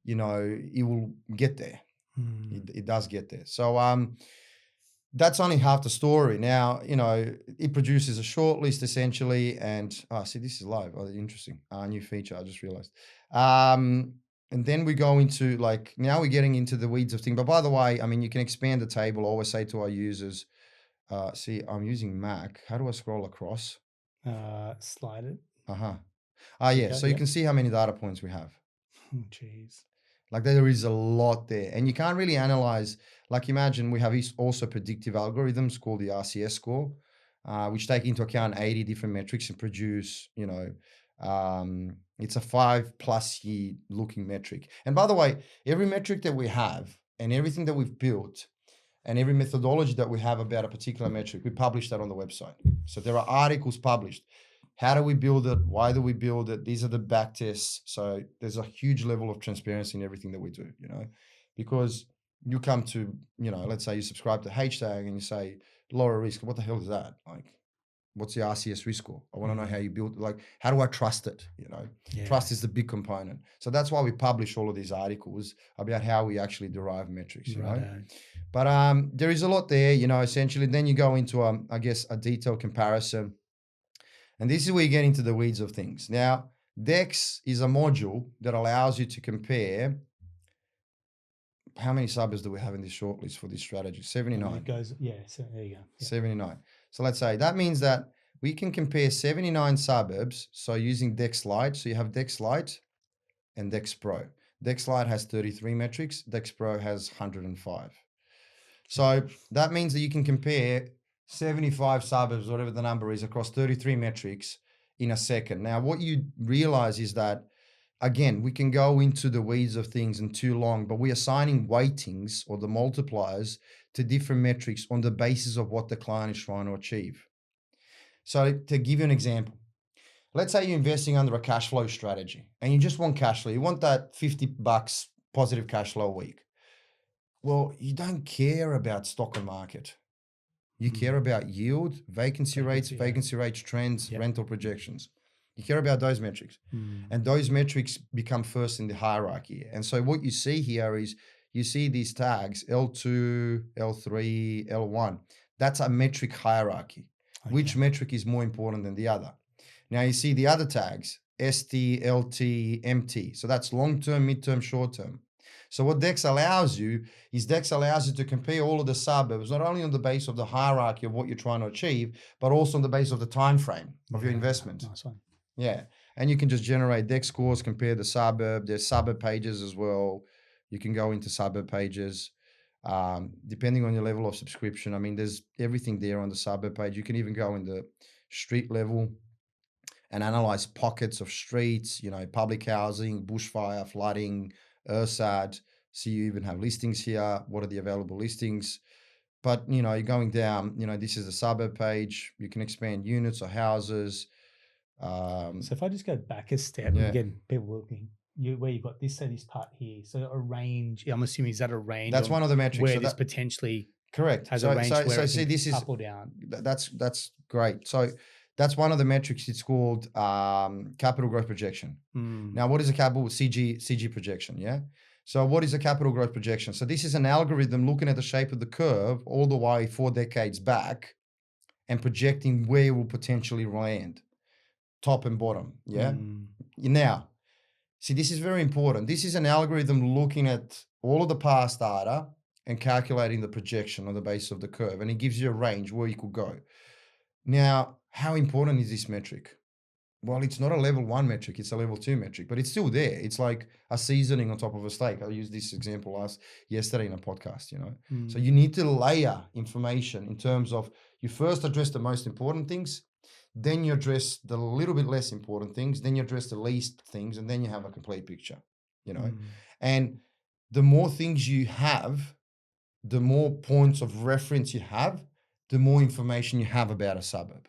you know, it will get there. It does get there. So that's only half the story. Now, you know, it produces a short list essentially, and see, this is live. Oh, interesting. New feature, I just realized. And then we go into like, now we're getting into the weeds of things. But by the way, I mean, you can expand the table. I always say to our users, see, I'm using Mac. How do I scroll across?
Slide it.
Yeah. So you can see how many data points we have.
Oh, geez.
Like there is a lot there, and you can't really analyze. Like imagine we have also predictive algorithms called the RCS score, which take into account 80 different metrics and produce, you know, it's a 5+ year looking metric. And by the way, every metric that we have and everything that we've built and every methodology that we have about a particular metric, we publish that on the website. So there are articles published. How do we build it? Why do we build it? These are the back tests. So there's a huge level of transparency in everything that we do, you know, because you come to, you know, let's say you subscribe to Htag and you say lower risk. What the hell is that? Like, what's the RCS risk score? I want to know how you build it. Like, how do I trust it? You know, trust is the big component. So that's why we publish all of these articles about how we actually derive metrics, you know. But there is a lot there, you know, essentially. Then you go into, I guess, a detailed comparison. And this is where you get into the weeds of things. Now, DEX is a module that allows you to compare. How many suburbs do we have in this shortlist for this strategy? 79.
It goes, so there you go.
79. So let's say that means that we can compare 79 suburbs. So using DEX Lite. So you have DEX Lite. and Dex Pro. Dex Lite has 33 metrics. Dex Pro has 105. So that means that you can compare 75 suburbs, whatever the number is, across 33 metrics in a second. Now, what you realize is that, again, we can go into the weeds of things and too long, but we are assigning weightings or the multipliers to different metrics on the basis of what the client is trying to achieve. So to give you an example, let's say you're investing under a cash flow strategy and you just want cash flow. You want that $50 positive cash flow a week. Well, you don't care about stock and market. You care about yield, vacancy rates trends, rental projections. You care about those metrics. And those metrics become first in the hierarchy. And so what you see here is you see these tags, L2, L3, L1. That's a metric hierarchy. Okay. Which metric is more important than the other? Now you see the other tags, ST, LT, MT. So that's long-term, mid-term, short-term. So what Dex allows you to compare all of the suburbs, not only on the base of the hierarchy of what you're trying to achieve, but also on the base of the time frame of your investment.
Nice one.
Yeah. And you can just generate Dex scores, compare the suburb. There's suburb pages as well. You can go into suburb pages. Depending on your level of subscription. I mean, there's everything there on the suburb page. You can even go in the street level and analyze pockets of streets, public housing, bushfire, flooding, ERSAD. So you even have listings here. What are the available listings? But, you're going down, this is the suburb page. You can expand units or houses.
So if I just go back a step, again, people looking, where you've got this, say this part here. So a range, I'm assuming, is that a range?
That's one of the metrics.
Where this potentially
correct.
has a range where
see, this is
up or down.
That's great. So that's one of the metrics. It's called capital growth projection. Now, what is a capital CG projection? Yeah. So what is a capital growth projection? So this is an algorithm looking at the shape of the curve all the way 4 decades back and projecting where it will potentially land, top and bottom. Yeah. Now, see, this is very important. This is an algorithm looking at all of the past data and calculating the projection on the base of the curve. And it gives you a range where you could go. Now, how important is this metric? Well, it's not a level 1 metric, it's a level 2 metric, but it's still there. It's like a seasoning on top of a steak. I used this example yesterday in a podcast, So you need to layer information in terms of you first address the most important things, then you address the little bit less important things, then you address the least things, and then you have a complete picture, And the more things you have, the more points of reference you have, the more information you have about a suburb.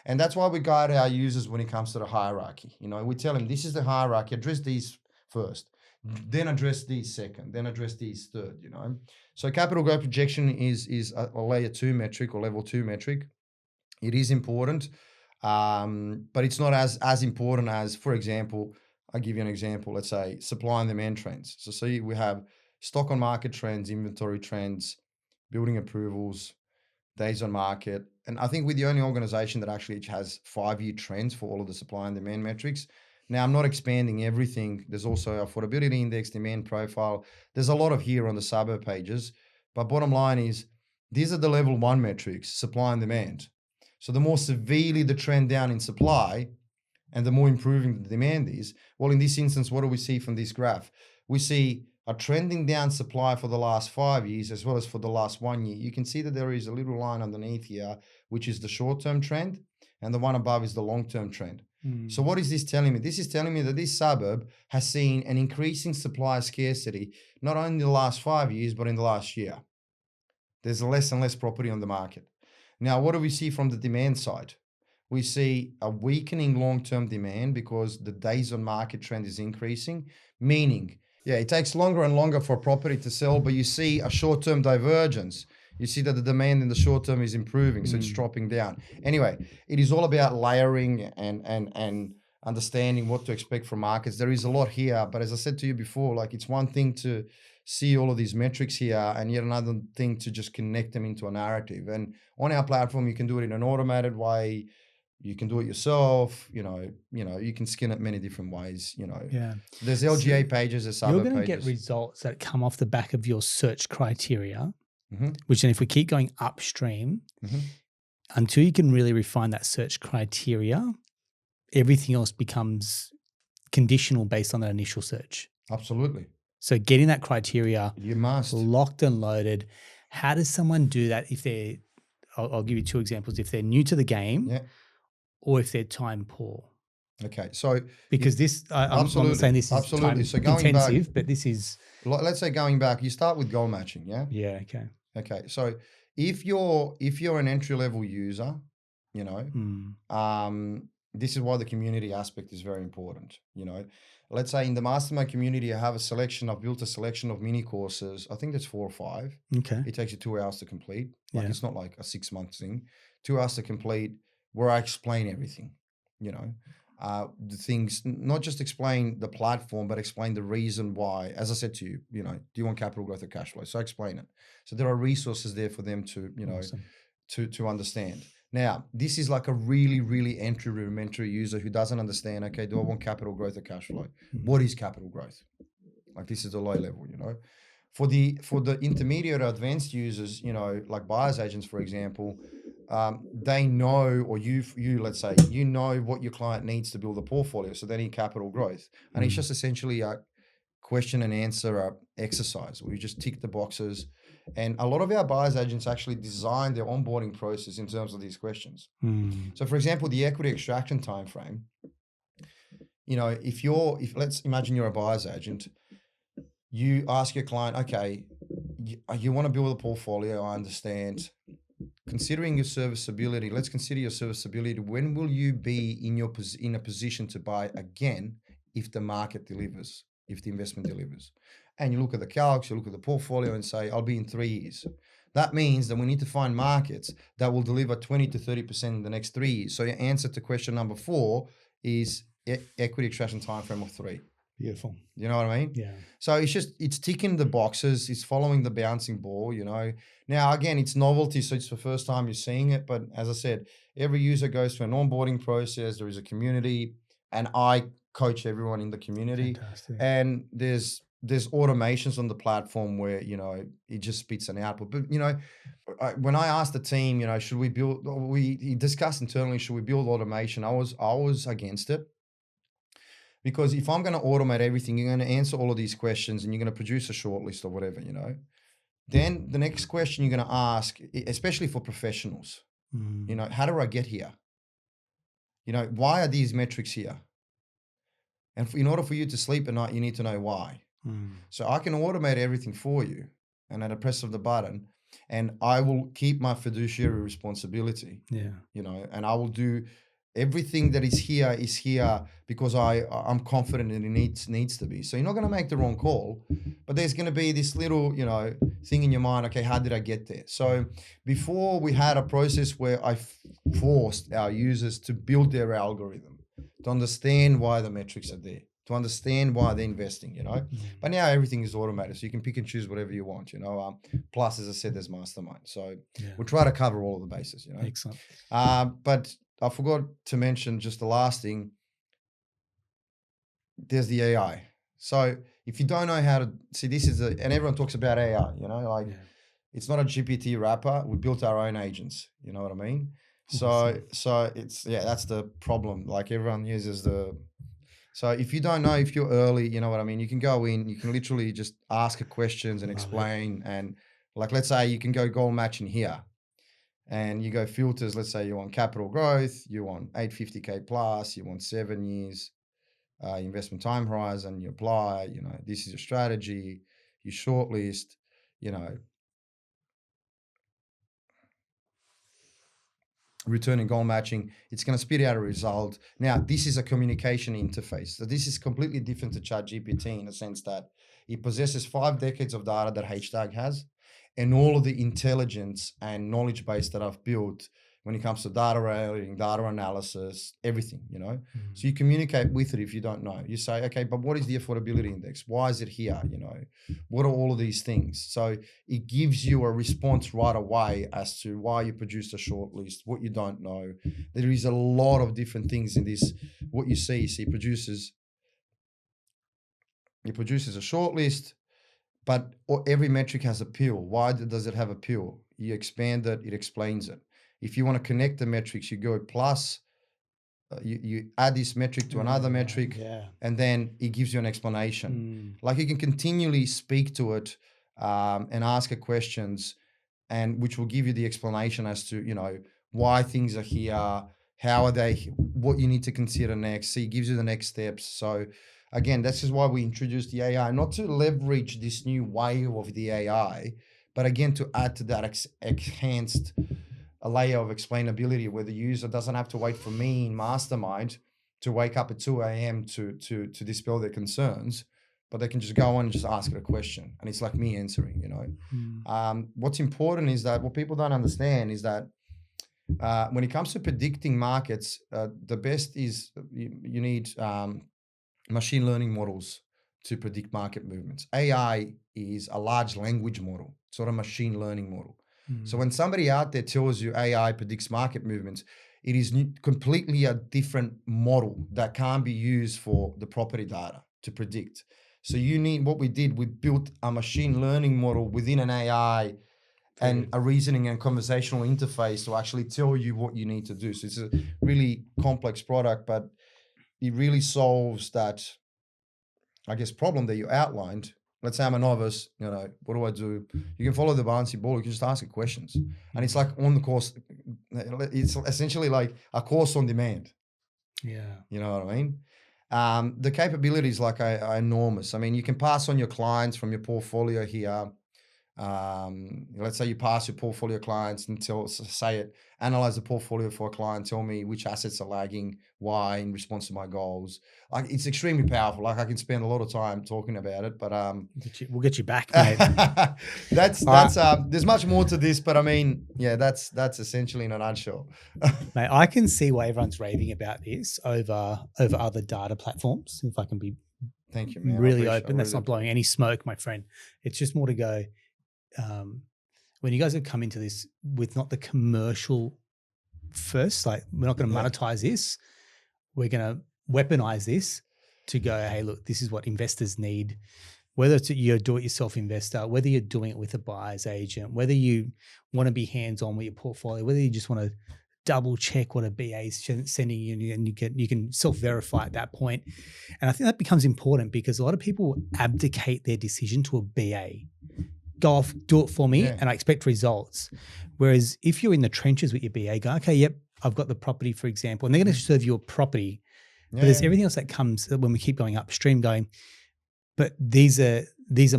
And that's why we guide our users when it comes to the hierarchy. We tell them this is the hierarchy, address these first, then address these second, then address these third, So capital growth projection is a layer 2 metric or level 2 metric. It is important, but it's not as important as, for example, I'll give you an example. Let's say supply and demand trends. So we have stock on market trends, inventory trends, building approvals, days on market. And I think we're the only organization that actually has 5-year trends for all of the supply and demand metrics. Now, I'm not expanding everything. There's also affordability index, demand profile. There's a lot of here on the suburb pages. But bottom line is, these are the level 1 metrics, supply and demand. So the more severely the trend down in supply and the more improving the demand is, well, in this instance, what do we see from this graph? We see a trending down supply for the last 5 years as well as for the last 1 year. You can see that there is a little line underneath here, which is the short-term trend, and the one above is the long-term trend. So what is this telling me? This is telling me that this suburb has seen an increasing supply scarcity, not only in the last 5 years, but in the last year. There's less and less property on the market. Now, what do we see from the demand side? We see a weakening long-term demand because the days on market trend is increasing, meaning, it takes longer and longer for a property to sell, but you see a short-term divergence. You see that the demand in the short term is improving, so it's dropping down. Anyway, it is all about layering and understanding what to expect from markets. There is a lot here, but as I said to you before, it's one thing to see all of these metrics here, and yet another thing to just connect them into a narrative. And on our platform, you can do it in an automated way. You can do it yourself. You can skin it many different ways. There's LGA pages, there's suburb pages.
You're going to get results that come off the back of your search criteria, which then if we keep going upstream, until you can really refine that search criteria, everything else becomes conditional based on that initial search.
Absolutely.
So getting that criteria
You must.
locked and loaded. How does someone do that if they're, I'll give you two examples, if they're new to the game or if they're time poor?
Okay, so
because I'm not saying this is time intensive, but this is.
Let's say going back, you start with goal matching, yeah?
Yeah, okay.
Okay, so if you're an entry-level user, you know, this is why the community aspect is very important, you know. Let's say in the mastermind community, I've built a selection of mini courses. I think that's 4 or 5.
Okay.
It takes you 2 hours to complete. It's not like a 6-month thing. 2 hours to complete where I explain everything, you know. The things, not just explain the platform, but explain the reason why. As I said to you, you know, do you want capital growth or cash flow? So I explain it. So there are resources there for them to, you know, to understand. Now, this is like a really, really rudimentary user who doesn't understand, okay, do I want capital growth or cash flow? What is capital growth? Like this is the low level, you know. For the intermediate or advanced users, you know, like buyer's agents, for example, they know, or you let's say, you know what your client needs to build a portfolio. So they need capital growth. And it's just essentially a question and answer exercise where you just tick the boxes. And a lot of our buyer's agents actually design their onboarding process in terms of these questions. So for example, the equity extraction timeframe, you know, if let's imagine you're a buyer's agent, you ask your client, okay, you want to build a portfolio, I understand. Considering your serviceability, let's consider your serviceability. When will you be in a position to buy again if the market delivers, if the investment delivers? And you look at the calcs, you look at the portfolio and say, I'll be in 3 years. That means that we need to find markets that will deliver 20 to 30% in the next 3 years. So your answer to question number 4 is equity extraction timeframe of 3.
Beautiful.
You know what I mean?
Yeah.
So it's ticking the boxes. It's following the bouncing ball, you know. Now, again, it's novelty. So it's the first time you're seeing it. But as I said, every user goes through an onboarding process. There is a community and I coach everyone in the community.
Fantastic.
And there's automations on the platform where, you know, it just spits an output. But, you know, when I asked the team, you know, we discussed internally, should we build automation? I was against it. Because if I'm going to automate everything, you're going to answer all of these questions and you're going to produce a short list or whatever, you know. Then the next question you're going to ask, especially for professionals, you know, how do I get here? You know, why are these metrics here? And in order for you to sleep at night, you need to know why. So I can automate everything for you and at a press of the button, and I will keep my fiduciary responsibility.
Yeah.
You know, and I will do everything that is here because I'm confident that it needs to be. So you're not going to make the wrong call, but there's going to be this little, you know, thing in your mind. Okay, how did I get there? So before we had a process where I forced our users to build their algorithm, to understand why the metrics are there, to understand why they're investing, you know. But now everything is automated, so you can pick and choose whatever you want, you know. Plus, as I said, there's mastermind. So we'll try to cover all of the bases, you know.
Excellent.
But I forgot to mention just the last thing. There's the AI. So if you don't know how to see, and everyone talks about AI, you know, like it's not a GPT wrapper. We built our own agents. You know what I mean? Awesome. So it's, that's the problem. Like everyone uses so if you don't know, if you're early, you know what I mean? You can go in, you can literally just ask questions and explain. And like, let's say you can go goal matching here. And you go filters, let's say you want capital growth, you want 850K plus, you want 7 years investment time horizon, you apply, you know, this is your strategy, you shortlist, you know, returning goal matching, it's going to spit out a result. Now, this is a communication interface. So this is completely different to ChatGPT in the sense that it possesses 5 decades of data that Htag has, and all of the intelligence and knowledge base that I've built when it comes to data writing, data analysis, everything, you know. So you communicate with it if you don't know. You say, okay, but what is the affordability index? Why is it here? You know, what are all of these things? So it gives you a response right away as to why you produced a short list, what you don't know. There is a lot of different things in this. What you see, it produces a short list, but every metric has a pill. Why does it have a pill? You expand it, it explains it. If you want to connect the metrics, you go plus you add this metric to another metric, and then it gives you an explanation. Like you can continually speak to it and ask it questions, and which will give you the explanation as to, you know, why things are here, how are they, what you need to consider next. So it gives you the next steps. So again, this is why we introduced the AI, not to leverage this new wave of the AI, but again, to add to that enhanced a layer of explainability where the user doesn't have to wait for me in Mastermind to wake up at 2 a.m. to dispel their concerns, but they can just go on and just ask it a question. And it's like me answering, you know. What's important is that what people don't understand is that when it comes to predicting markets, the best is you need machine learning models to predict market movements. AI is a large language model, sort of machine learning model. So when somebody out there tells you AI predicts market movements, it is completely a different model that can't be used for the property data to predict. So you need, what we did, we built a machine learning model within an AI and a reasoning and conversational interface to actually tell you what you need to do. So it's a really complex product, but it really solves that, I guess, problem that you outlined. Let's say I'm a novice, you know, what do I do? You can follow the bouncy ball, you can just ask it questions. And it's like on the course, it's essentially like a course on demand.
Yeah.
You know what I mean? The capabilities like are enormous. I mean, you can pass on your clients from your portfolio here. Let's say you pass your portfolio clients and analyze the portfolio for a client, tell me which assets are lagging, why, in response to my goals. Like, it's extremely powerful. Like, I can spend a lot of time talking about it, but
we'll get you back, mate.
There's much more to this, but I mean, yeah, that's essentially in a nutshell.
Mate, I can see why everyone's raving about this over other data platforms. If I can be,
thank you, man.
Really open. That's not blowing any smoke, my friend. It's just more to go. When you guys have come into this with not the commercial first, like, we're not going to monetize this, we're going to weaponize this to go, hey, look, this is what investors need. Whether it's you're a do-it-yourself investor, whether you're doing it with a buyer's agent, whether you want to be hands-on with your portfolio, whether you just want to double check what a BA is sending you, and you can self-verify at that point. And I think that becomes important because a lot of people abdicate their decision to a BA. Go off, do it for me, and I expect results. Whereas if you're in the trenches with your BA, go, okay, yep, I've got the property, for example, and they're going to serve you a property. But there's everything else that comes when we keep going upstream going, but these are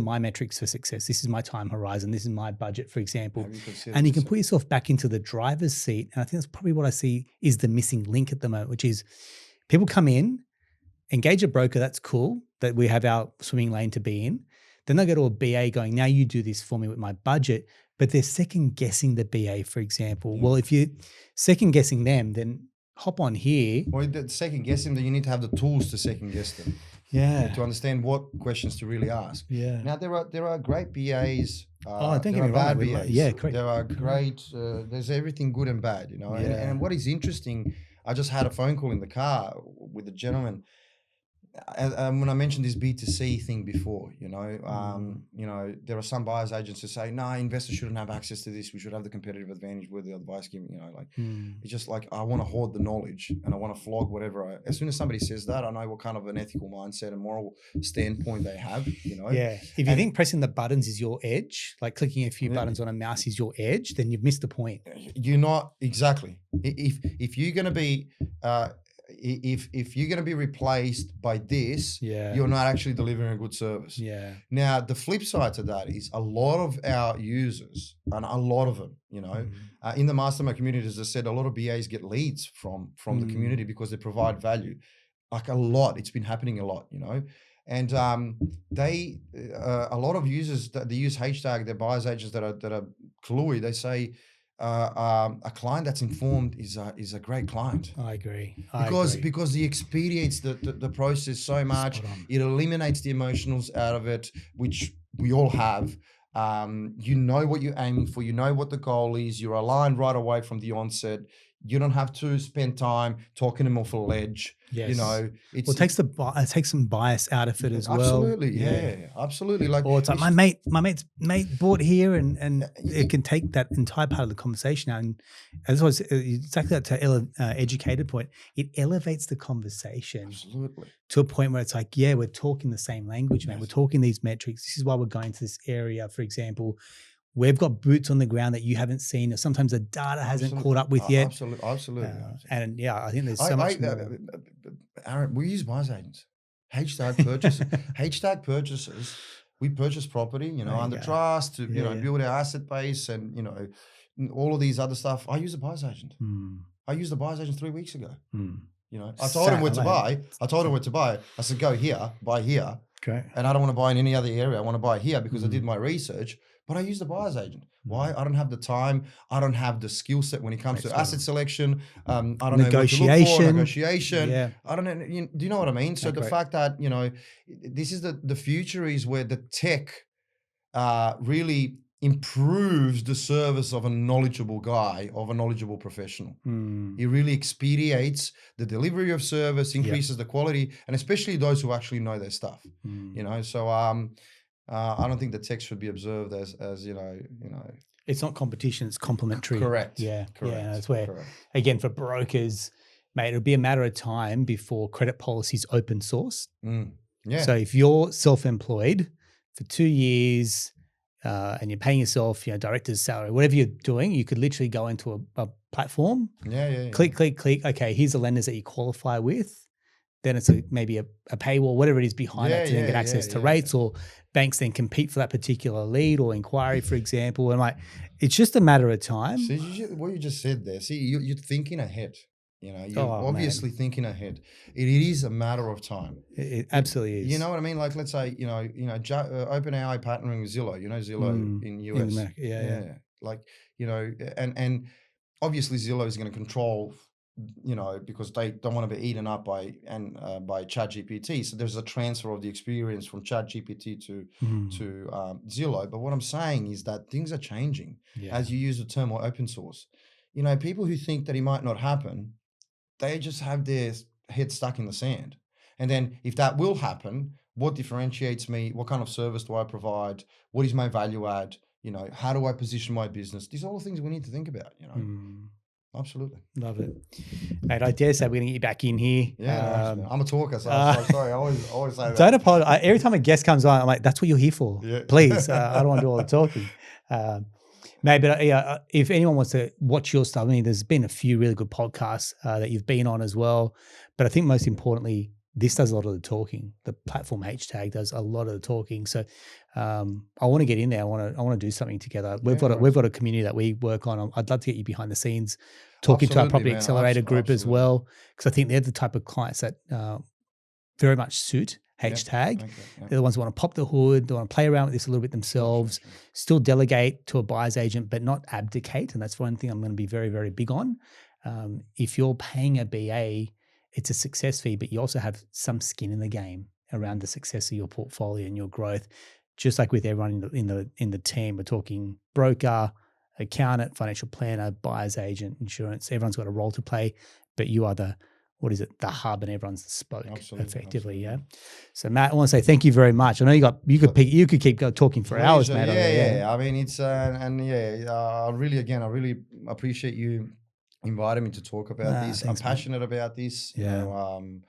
my metrics for success. This is my time horizon. This is my budget, for example. And you can put yourself back into the driver's seat. And I think that's probably what I see is the missing link at the moment, which is people come in, engage a broker, that's cool, that we have our swimming lane to be in. Then they go to a BA going, now you do this for me with my budget, but they're second guessing the BA, for example. Well, if you're second guessing them, then hop on here.
Well, second guessing, then you need to have the tools to second guess them. To understand what questions to really ask. Now there are great BAs.
Don't get me wrong. Correct.
There are great. There's everything good and bad, you know. And what is interesting, I just had a phone call in the car with a gentleman. When I mentioned this B2C thing before, you know, there are some buyers agents who say, no, investors shouldn't have access to this. We should have the competitive advantage with the advice given, you know, like it's just like, I want to hoard the knowledge and I want to flog whatever. As soon as somebody says that, I know what kind of an ethical mindset and moral standpoint they have, you know.
Yeah. If you think pressing the buttons is your edge, like clicking a few buttons on a mouse is your edge, then you've missed the point.
You're not, exactly. If you're going to be, if you're going to be replaced by this, you're not actually delivering a good service. Now, the flip side to that is a lot of our users, and a lot of them, you know, in the mastermind community, as I said, a lot of BAs get leads from the community because they provide value. Like a lot, it's been happening a lot, you know. And a lot of users that they use Htag, their buyers agents that are cluey, they say, a client that's informed is a great client.
I agree.
Because he expedites the process so much. It eliminates the emotionals out of it, which we all have. You know what you're aiming for. You know what the goal is. You're aligned right away from the onset. You don't have to spend time talking them off a ledge.
Yes.
You know,
it takes some bias out of it as well.
Absolutely, yeah, absolutely. Like,
or it's like my mate's mate bought here, and it can take that entire part of the conversation out. And as I was exactly that to educated point, it elevates the conversation
absolutely
to a point where it's like, yeah, we're talking the same language, man. We're talking these metrics. This is why we're going to this area, for example. We've got boots on the ground that you haven't seen, or sometimes the data hasn't caught up with yet.
Absolutely.
And yeah, I think there's so much more.
Aaron, we use buyer's agents. Htag purchases. Htag purchases. We purchase property, you know, under trust to, you know, build our asset base and, you know, all of these other stuff. I use a buyer's agent. I used a buyer's agent 3 weeks ago. You know, I told him where to buy. I said, go here, buy here.
Okay.
And I don't want to buy in any other area. I want to buy here because I did my research. But I use the buyer's agent. Why? I don't have the time. I don't have the skill set when it comes to asset selection. I don't know what to look for. Negotiation.
Yeah.
I don't know. Do you know what I mean? So the fact that, you know, this is the future is where the tech really improves the service of a knowledgeable guy, of a knowledgeable professional. It really expedites the delivery of service, increases the quality, and especially those who actually know their stuff. You know, so I don't think the tech should be observed as you know.
It's not competition; it's complementary.
Correct.
Yeah.
Correct.
Yeah. That's where, again, for brokers, mate, it'll be a matter of time before credit policies open source.
Yeah.
So if you're self-employed for 2 years and you're paying yourself, you know, director's salary, whatever you're doing, you could literally go into a platform. Click. Okay, here's the lenders that you qualify with. Then it's maybe a paywall, whatever it is behind that to then get access to rates, or banks then compete for that particular lead or inquiry, for example. And like, it's just a matter of time.
See, what you just said there. See, you're thinking ahead. You know, you're obviously thinking ahead. It is a matter of time.
It absolutely is.
You know what I mean? Like, let's say, OpenAI partnering with Zillow. You know, Zillow in US.
In America. Yeah.
Like, you know, and obviously Zillow is going to control, you know, because they don't want to be eaten up by ChatGPT. So there's a transfer of the experience from ChatGPT to Zillow. But what I'm saying is that things are changing as you use the term or open source. You know, people who think that it might not happen, they just have their head stuck in the sand. And then if that will happen, what differentiates me? What kind of service do I provide? What is my value add? You know, how do I position my business? These are all things we need to think about, you know. Absolutely.
Love it. Mate, I dare say we're going to get you back in here.
Yeah, I'm a talker, so I'm sorry. I always say that.
Don't apologize. Every time a guest comes on, I'm like, that's what you're here for.
Yeah.
Please. I don't want to do all the talking. Maybe if anyone wants to watch your stuff, I mean, there's been a few really good podcasts that you've been on as well. But I think most importantly, this does a lot of the talking. The platform Htag does a lot of the talking. So I want to get in there. I want to do something together. We've got a community that we work on. I'd love to get you behind the scenes, talking to our property accelerator group as well, because I think they're the type of clients that very much suit Htag. They're the ones who want to pop the hood, they want to play around with this a little bit themselves, still delegate to a buyer's agent, but not abdicate. And that's one thing I'm going to be very, very big on. If you're paying a BA, it's a success fee, but you also have some skin in the game around the success of your portfolio and your growth. Just like with everyone in the team, we're talking broker, accountant, financial planner, buyer's agent, insurance. Everyone's got a role to play, but you are the hub, and everyone's the spoke effectively. Yeah. So Matt, I want to say thank you very much. I know you could keep talking for hours, Matt.
Yeah. I mean, it's I really appreciate you invited me to talk about this. I'm passionate about this. You know,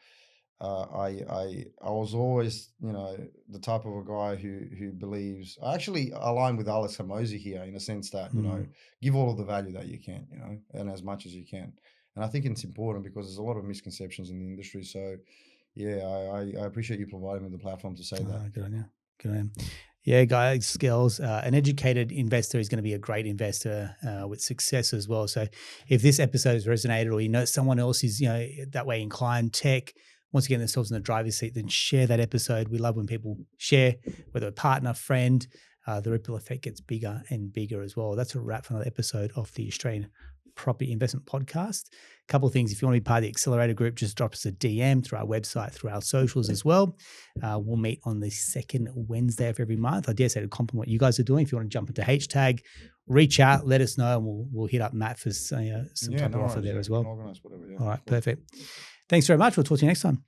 I was always, you know, the type of a guy who believes. I actually align with Alex Hamosi here in a sense that you know, give all of the value that you can, you know, and as much as you can. And I think it's important because there's a lot of misconceptions in the industry. So, yeah, I appreciate you providing me the platform to say that.
Good on you. Good on you. Yeah, guys, skills. An educated investor is going to be a great investor with success as well. So if this episode has resonated, or you know someone else is that way inclined, tech, wants to get themselves in the driver's seat, then share that episode. We love when people share, whether a partner, friend. The ripple effect gets bigger and bigger as well. That's a wrap for another episode of the Australian Property Investment Podcast. A couple of things. If you want to be part of the accelerator group, just drop us a DM through our website, through our socials as well. We'll meet on the second Wednesday of every month. I dare say to compliment what you guys are doing. If you want to jump into Htag, reach out, let us know, and we'll hit up Matt for some type of offer there as well.
Organize whatever,
All right, perfect. Thanks very much. We'll talk to you next time.